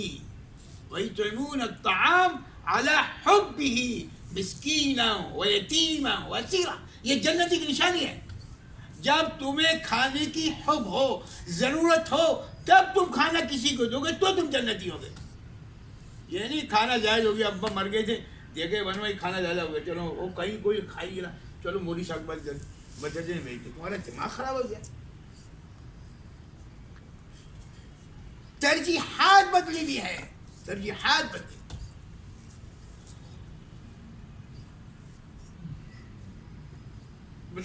وَيُطْعِمُونَ الطَّعَامَ عَلَى حُبِّهِ مِسْكِينًا وَيَتِيمًا وَأَسِيرًا۔ یہ جنت کی نشانی ہے، جب تمہیں کھانے کی حب ہو، ضرورت ہو، تب تم کھانا کسی کو دو گے تو تم جنتی ہو گے۔ یہ نہیں کھانا جائز ہو گیا، ابا مر گئے تھے، دیکھے بنوائی کھانا زیادہ ہو گیا، چلو وہ کہیں کوئی کھائی گیا، چلو موری شاک بات کر، مدرسے میں بھیج دو، تمہارا دماغ خراب ہو گیا. ترجیحات بدلی بھی ہے، ترجیحات بدلی.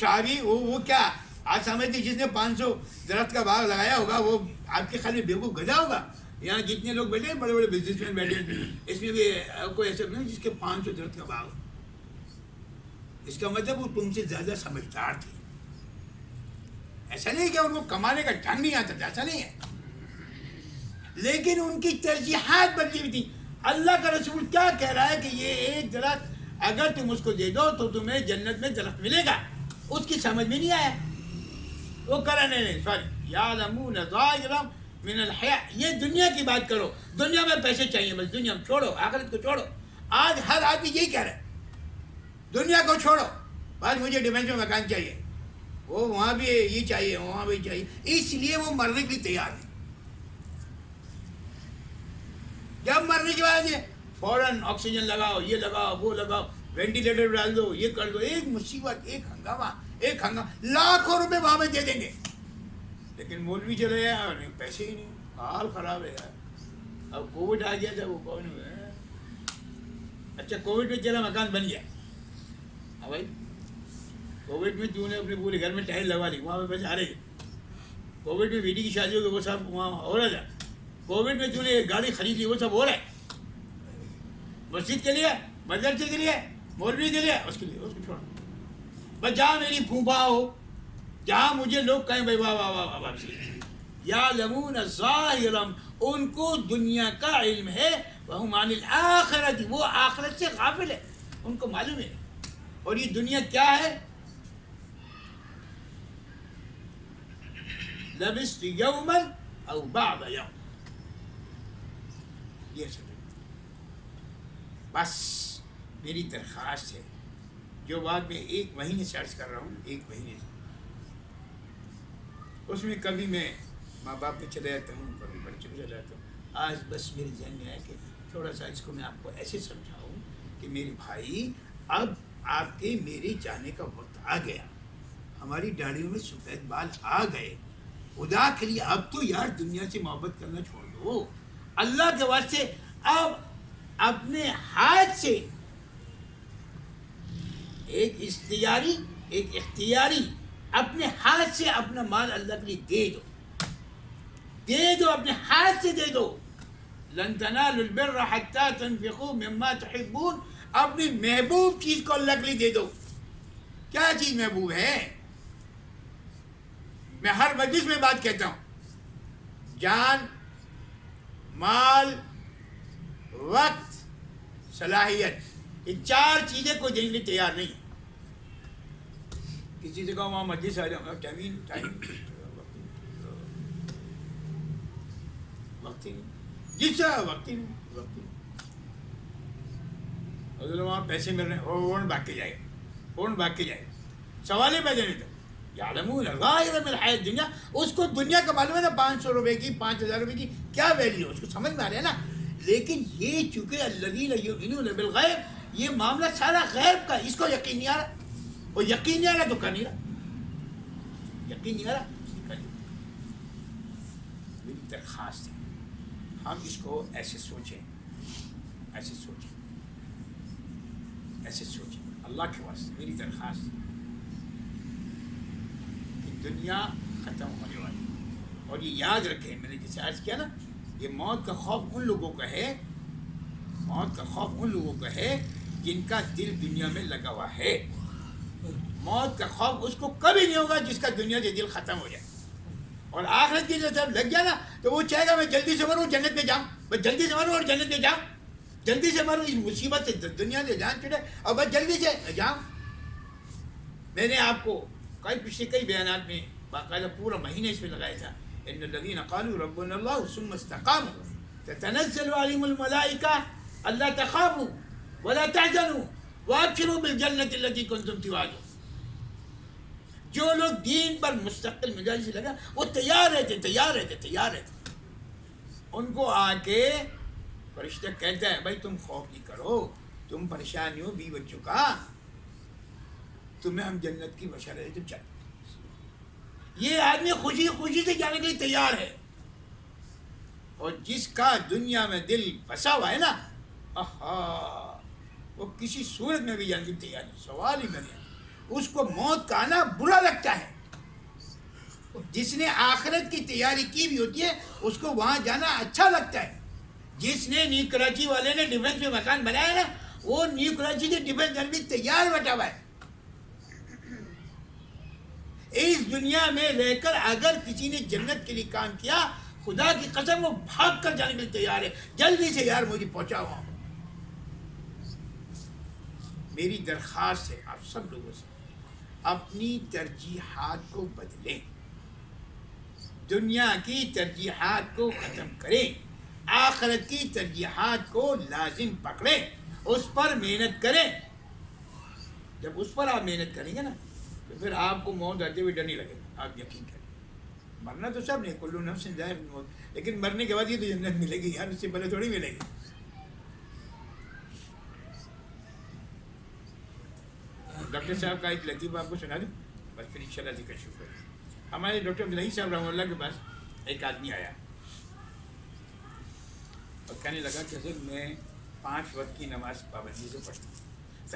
صحابی وہ کیا آج سمجھتے جس نے 500 درخت کا باغ لگایا ہوگا وہ آپ کے خیال میں بیوقوف گدھا ہوگا؟ یہاں جتنے لوگ بیٹھے ہیں بڑے بڑے بزنس مین بیٹھے ہیں، اس میں بھی کوئی ایسا نہیں جس کے 500 درخت کا باغ ہو. اس کا مطلب وہ تم سے زیادہ سمجھدار تھے. ایسا نہیں کہ ان کو کمانے کا ڈھنگ نہیں آتا تھا، ایسا نہیں ہے، لیکن ان کی ترجیحات بدلی ہوئی تھی. اللہ کا رسول کیا کہہ رہا ہے کہ یہ ایک درخت اگر تم اس کو دے دو تو تمہیں جنت میں درخت ملے گا. اس کی سمجھ میں نہیں آیا. وہ کرا نہیں سوری یعلمون ظاہرا من الحیاء. یہ دنیا کی بات کرو، دنیا میں پیسے چاہیے بس، دنیا میں چھوڑو، آخرت کو چھوڑو. آج ہر آدمی یہی کہہ رہا ہے دنیا کو چھوڑو، بس مجھے ڈیفینس میں مکان چاہیے، وہ وہاں بھی یہ چاہیے وہاں بھی چاہیے. اس لیے وہ مرنے کے لیے تیار ہے. جب مرنے کے بعد فوراً آکسیجن لگاؤ، یہ لگاؤ، وہ لگاؤ، وینٹیلیٹر ڈال دو، یہ کر دو. ایک مصیبت، ایک ہنگامہ، لاکھوں روپے وہاں پہ دے دیں گے. لیکن مولوی چلے گئے اور پیسے ہی نہیں، حال خراب ہے یار. اب کووڈ آ گیا تھا، وہ کون ہے؟ اچھا کووڈ میں چلا مکان بن گیا. ہاں بھائی کووڈ میں تو نے اپنے پورے گھر میں ٹائل لگوا لی، وہاں پہ پیسے آ رہے تھے. کووڈ میں بیٹی کی شادی ہو گئی، وہ سب وہاں ہو رہا تھا. کووڈ میں تو نے گاڑی خرید لی، وہ سب ہو رہا ہے. مسجد کے لیے، مدرسے کے لیے، مولوی کے لیے، اس کے لیے اس کو چھوڑو. بس جہاں میری پھوپھا ہو، جہاں مجھے لوگ کہیں بھائی واہ واہ واہ واہ. یعلمون ظاہرا، ان کو دنیا کا علم ہے، وہم عن الآخرۃ، وہ آخرت سے غافل ہے، ان کو معلوم ہے. اور یہ دنیا کیا ہے؟ لبثت یوما او بعض یوم. یہ سب بس میری درخواست ہے. جو بات میں 1 مہینے سے عرض کر رہا ہوں، 1 مہینے سے، اس میں کبھی میں ماں باپ پہ چلے جاتا ہوں، کبھی بچے پہ چلے جاتا ہوں. آج بس میرے ذہن میں ہے کہ تھوڑا سا اس کو میں آپ کو ایسے سمجھاؤں کہ میرے بھائی اب آپ کے میرے جانے کا وقت آ گیا. ہماری داڑھیوں میں سفید بال آ گئے. خدا کے لیے اب تو یار دنیا سے محبت کرنا چھوڑ دو. اللہ کے واسطے اب اپنے ہاتھ سے ایک اختیاری اپنے ہاتھ سے اپنا مال اللہ کے لیے دے دو، اپنے ہاتھ سے دے دو. لن تنالوا البر حتى تنفقوا مما تحبون. اپنی محبوب چیز کو اللہ کے لیے دے دو. کیا چیز محبوب ہے؟ میں ہر مجلس میں بات کہتا ہوں، جان، مال، وقت، صلاحیت، یہ 4 چیزیں کوئی دینے کے لیے تیار نہیں. کسی سے کہا وہاں مجلس آ جاؤں، ٹائم وقت ہی نہیں، جس سے وقت ہی نہیں. اگر وہاں پیسے مل رہے ہیں فوراً بھاگ کے جائے، سوال ہی پیدا نہیں تھا. یعلمون ظاہرا من الحیاۃ الدنیا، اس کو دنیا کا معلوم ہے نا، 500 روپے کی، 5000 روپے کی کیا ویلیو ہے، اس کو سمجھ میں آ رہا ہے نا. لیکن یہ چونکہ الذین یؤمنون بالغیب، یہ معاملہ سارا غیب کا، اس کو یقین نہیں آ رہا. وہ یقین نہیں آ رہا تو کر نہیں رہا، یقین نہیں آ رہا کر نہیں. میری درخواست ہے ہم اس کو ایسے سوچیں، اللہ کے واسطے میری درخواست ہے کہ دنیا ختم ہونے والی ہے. اور یہ یاد رکھیں، میں نے جیسے عرض کیا نا، یہ موت کا خوف ان لوگوں کا ہے جن کا دل دنیا میں لگا ہوا ہے. موت کا خوف اس کو کبھی نہیں ہوگا جس کا دنیا سے دل ختم ہو جائے. اور آخرت کی جب لگ جائے نا تو وہ چاہے گا میں جلدی سے مروں، جنت میں جاؤں، بس جلدی سے مروں اور جنت میں جاؤں، جلدی سے مروں، اس مصیبت سے دنیا سے جان چھڑے اور بس جلدی سے جاؤں. میں نے آپ کو پچھلے کئی بیانات میں باقاعدہ پورا مہینہ اس میں لگایا تھا. ان الذین قالوا ربنا اللہ ثم استقاموا تتنزل علیہم الملائکہ الا تخافوا ولا تحزنوا وابشروا بالجنۃ التی کنتم توعدون. جو لوگ دین پر مستقل مزاج سے لگا وہ تیار رہتے. ان کو آ کے فرشتہ کہتا ہے بھائی تم خوف نہیں کرو، تم پریشان ہو بیوی بچوں کا، تمہیں ہم جنت کی بشارت ہے، تم چل. یہ آدمی خوشی خوشی سے جانے کے لیے تیار ہے. اور جس کا دنیا میں دل بسا ہوا ہے نا، وہ کسی صورت میں بھی جانے کی تیار ہے، سوال ہی نہیں. اس کو موت کا آنا برا لگتا ہے. جس نے آخرت کی تیاری کی بھی ہوتی ہے اس کو وہاں جانا اچھا لگتا ہے. جس نے نیو کراچی والے نے ڈیفنس میں مکان بنایا نا، وہ نیو کراچی سے ڈیفنس کرنے کے تیار بیٹھا ہوا ہے. اس دنیا میں رہ کر اگر کسی نے جنت کے لیے کام کیا، خدا کی قسم وہ بھاگ کر جانے کے لیے تیار ہے. جلدی سے یار مجھے پہنچا ہوا. میری درخواست ہے آپ سب لوگوں سے، اپنی ترجیحات کو بدلیں، دنیا کی ترجیحات کو ختم کریں، آخرت کی ترجیحات کو لازم پکڑیں، اس پر محنت کریں. جب اس پر آپ محنت کریں گے نا تو پھر آپ کو موت آتے ہوئے ڈر نہیں لگے گا. آپ یقین کریں، مرنا تو سب نہیں، کلو نفس ذائقۃ الموت، لیکن مرنے کے بعد یہ تو جنت ملے گی یار، اس سے پہلے تھوڑی ملے گی. ڈاکٹر صاحب کا ایک لطیفہ آپ کو سنا دوں، بس پھر انشاءاللہ ذکر شروع کریں. ہمارے ڈاکٹر عبدالحی صاحب رحمہ اللہ کے پاس ایک آدمی آیا اور کہنے لگا کہ سر میں 5 وقت کی نماز پابندی سے پڑھتا ہوں.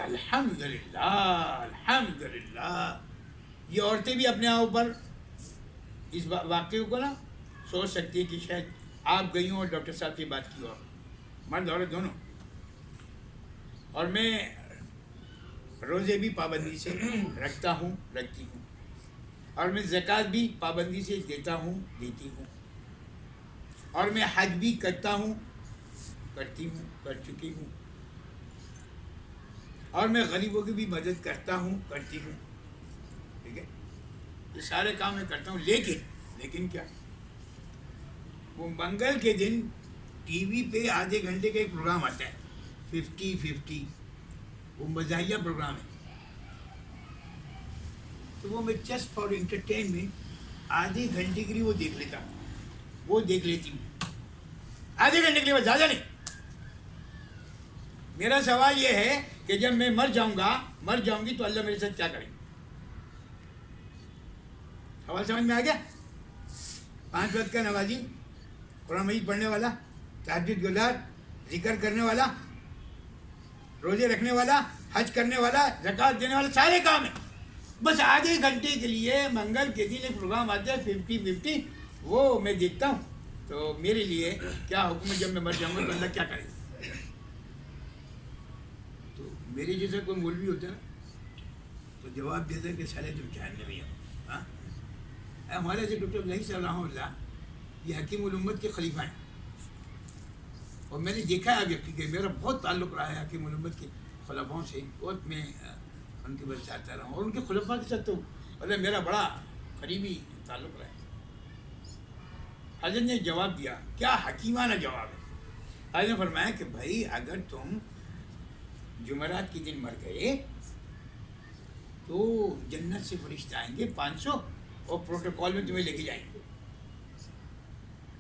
الحمدللہ الحمدللہ. یہ عورتیں بھی اپنے آپ پر اس واقعے کو نا سوچ سکتی ہے کہ شاید آپ گئی ہوں اور ڈاکٹر صاحب کی بات کی ہو، مرد عورت دونوں. اور میں روزے بھی پابندی سے رکھتا ہوں، رکھتی ہوں، اور میں زکوٰۃ بھی پابندی سے دیتا ہوں، دیتی ہوں، اور میں حج بھی کرتا ہوں، کرتی ہوں، کر چکی ہوں، اور میں غریبوں کی بھی مدد کرتا ہوں، کرتی ہوں. ٹھیک ہے، یہ سارے کام میں کرتا ہوں. لیکن کیا، وہ منگل کے دن ٹی وی پہ آدھے گھنٹے کا ایک پروگرام آتا ہے 50-50، وہ مزاحیہ پروگرام ہے. تو وہ میں جسٹ فار انٹرٹینمنٹ آدھے گھنٹے کے لیے وہ دیکھ لیتا ہوں، وہ دیکھ لیتی ہوں آدھے گھنٹے کے لیے، بس زیادہ نہیں. میرا سوال یہ ہے کہ جب میں مر جاؤں گی تو اللہ میرے ساتھ کیا کرے گا؟ سوال سمجھ میں آ گیا؟ 5 وقت کا نمازی، قرآن مجید پڑھنے والا، تہجد گزار، ذکر کرنے والا، روزے رکھنے والا، حج کرنے والا، زکوٰۃ دینے والا، سارے کام ہیں. بس آدھے گھنٹے کے لیے منگل کے دن ایک پروگرام آتا ہے 50-50، وہ میں دیکھتا ہوں. تو میرے لیے کیا حکم ہے جب میں مر جاؤں گا تو اللہ کیا کرے گا؟ تو میرے جیسا کوئی مولوی ہوتا ہے نا تو جواب دیتا ہے کہ سارے تم جاننے میں ہو. ہاں، ہمارے سے ڈاکٹر عبدالحی صاحب رحمہ اللہ یہ حکیم الامت کے خلیفہ ہیں، اور میں نے دیکھا ہے اب یقین کہ میرا بہت تعلق رہا ہے حکیم الامت کے خلفاؤں سے. بہت میں ان کے بس چاہتا رہا ہوں، اور ان کے خلفاء کے ساتھ تو مطلب میرا بڑا قریبی تعلق رہا ہے. حضرت نے جواب دیا، کیا حکیمانہ جواب ہے. حضرت نے فرمایا کہ بھائی اگر تم جمعرات کے دن مر گئے تو جنت سے فرشتے آئیں گے 500 اور پروٹوکول میں تمہیں لے کے جائیں گے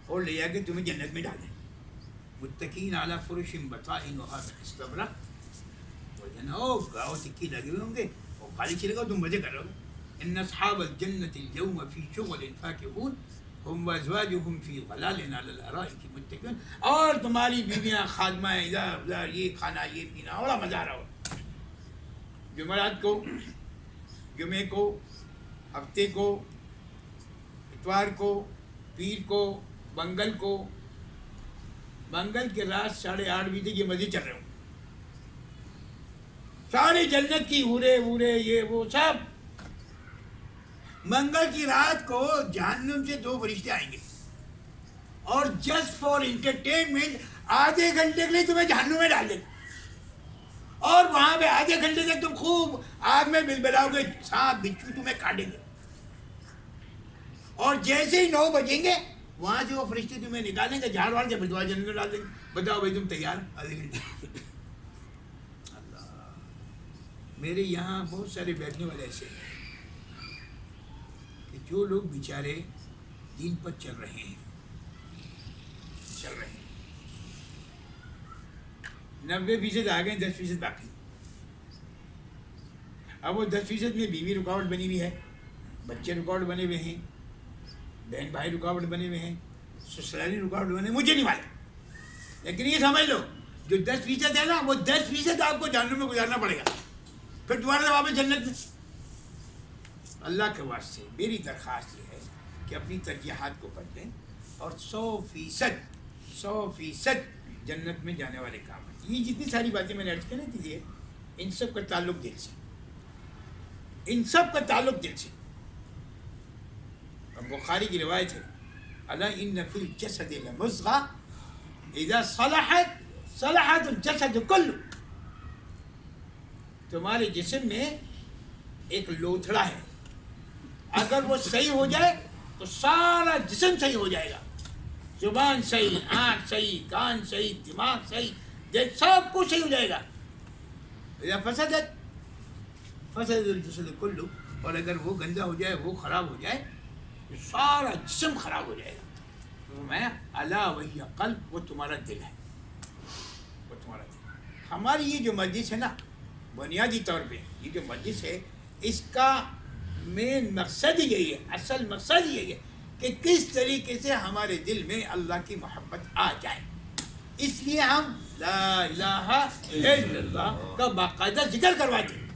اور لے جا کے تمہیں جنت میں ڈالیں. متقین اعلیٰ فرش بطائنها من استبرق، گاؤں سکھی لگے ہوئے ہوں گے اور خالی چلے گا، تم مزے کر رہے ہو. ان اصحاب الجنت اليوم فی شغل فاکہون ہم وازواجہم فی ظلال علی الارائک متکئون. اور تمہاری بیویاں خادمہ ادھر ادھر، یہ کھانا یہ پینا، بڑا مزہ آ رہا ہو. جمعرات کو، جمعے کو، ہفتے کو، اتوار کو، پیر کو، منگل کو، منگل کے رات 8:30 بجے تک یہ مزے چل رہے ہوں. ساری جنت کی حورے وورے یہ وہ سب. منگل کی رات کو جہنم سے 2 فرشتے آئیں گے اور جسٹ فار انٹرٹینمنٹ آدھے گھنٹے کے لیے تمہیں جہنم میں ڈال دیں گے، اور وہاں پہ آدھے گھنٹے تک تم خوب آگ میں بلبلاؤ گے، سانپ بچھو تمہیں کاٹیں گے. اور جیسے ہی 9 بجیں گے وہاں سے وہ فرشتے تمہیں نکالیں گے، جھاڑ واڑ کے بدوا جنت میں ڈال دیں گے. بتاؤ بھائی تم تیار؟ آدھے گھنٹے. اللہ، میرے یہاں بہت سارے بیٹھنے والے ایسے ہیں کہ جو لوگ بیچارے دین پر چل رہے ہیں 90% آ گئے، 10% باقی. اب وہ 10% میں بیوی رکاوٹ بنی ہوئی ہے، بچے رکاوٹ بنے ہوئے ہیں، بہن بھائی رکاوٹ بنے ہوئے ہیں، سسرالی رکاوٹ بنے ہوئے، مجھے نہیں معلوم، لیکن یہ سمجھ لو جو 10% ہے نا وہ 10% آپ کو جہنم میں گزارنا پڑے گا، پھر دوبارہ سے واپس جنت میں۔ اللہ کے واسطے میری درخواست یہ ہے کہ اپنی ترجیحات کو بدلیں اور 100% جنت میں جانے والے کام ہیں۔ یہ جتنی ساری باتیں میں نے عرض کرنے کی ہے، ان سب کا تعلق دل سے، ان سب کا تعلق دل سے۔ اب بخاری کی روایت ہے، الا ان فی الجسد لمضغہ اذا صلحت صلحت الجسد کلہ، تمہارے جسم میں ایک لوتھڑا ہے، اگر وہ صحیح ہو جائے تو سارا جسم صحیح ہو جائے گا، زبان صحیح، آنکھ صحیح، کان صحیح، دماغ صحیح، دل سب کچھ صحیح ہو جائے گا۔ اذا فسدت فسد الجسد کلہ، اور اگر وہ گندا ہو جائے، وہ خراب ہو جائے تو سارا جسم خراب ہو جائے گا۔ تو میں الا وہی قلب، وہ تمہارا دل ہے، وہ تمہارا دل۔ ہماری یہ جو مجلس ہے نا، بنیادی طور پہ یہ جو مجلس ہے، اس کا مین مقصد ہی یہی ہے، اصل مقصد یہی ہے کہ کس طریقے سے ہمارے دل میں اللہ کی محبت آ جائے۔ اس لیے ہم لا الہ الا اللہ کا باقاعدہ ذکر کرواتے ہیں۔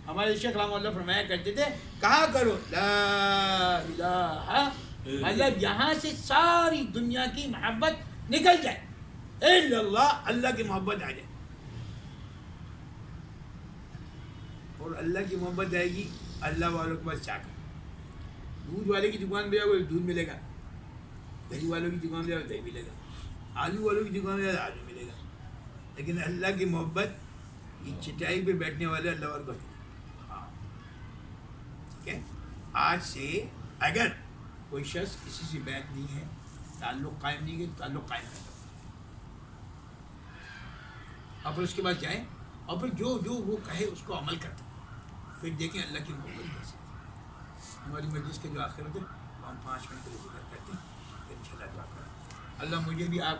ہمارے شیخ رحمہ اللہ فرمایا کرتے تھے، کہا کرو لا الہ، مطلب یہاں سے ساری دنیا کی محبت نکل جائے، الا اللہ، اللہ کی محبت آ جائے۔ اور اللہ کی محبت آئے گی اللہ والوں کے پاس جا کر۔ دودھ والے کی دکان پہ جاؤ دودھ ملے گا، دہی والوں کی دکان پہ جاؤ دہی ملے گا، آلو والوں کی دکان پہ جاؤ آلو ملے گا، لیکن اللہ کی محبت یہ چٹائی پہ بیٹھنے والے اللہ والوں کو۔ ہاں ٹھیک ہے، آج سے اگر کوئی شخص کسی سے بیعت نہیں ہے، تعلق قائم نہیں ہے، تعلق قائم ہے، اور پھر اس کے بعد جائیں اور پھر جو وہ کہے اس کو عمل کرتے، پھر دیکھیں اللہ کی محبت کیسے۔ ہماری مجلس کے جو آخرت ہے وہ ہم 5 منٹ کے لیے ذکر کرتے ہیں، انشاءاللہ دعا کریں اللہ مجھے بھی آپ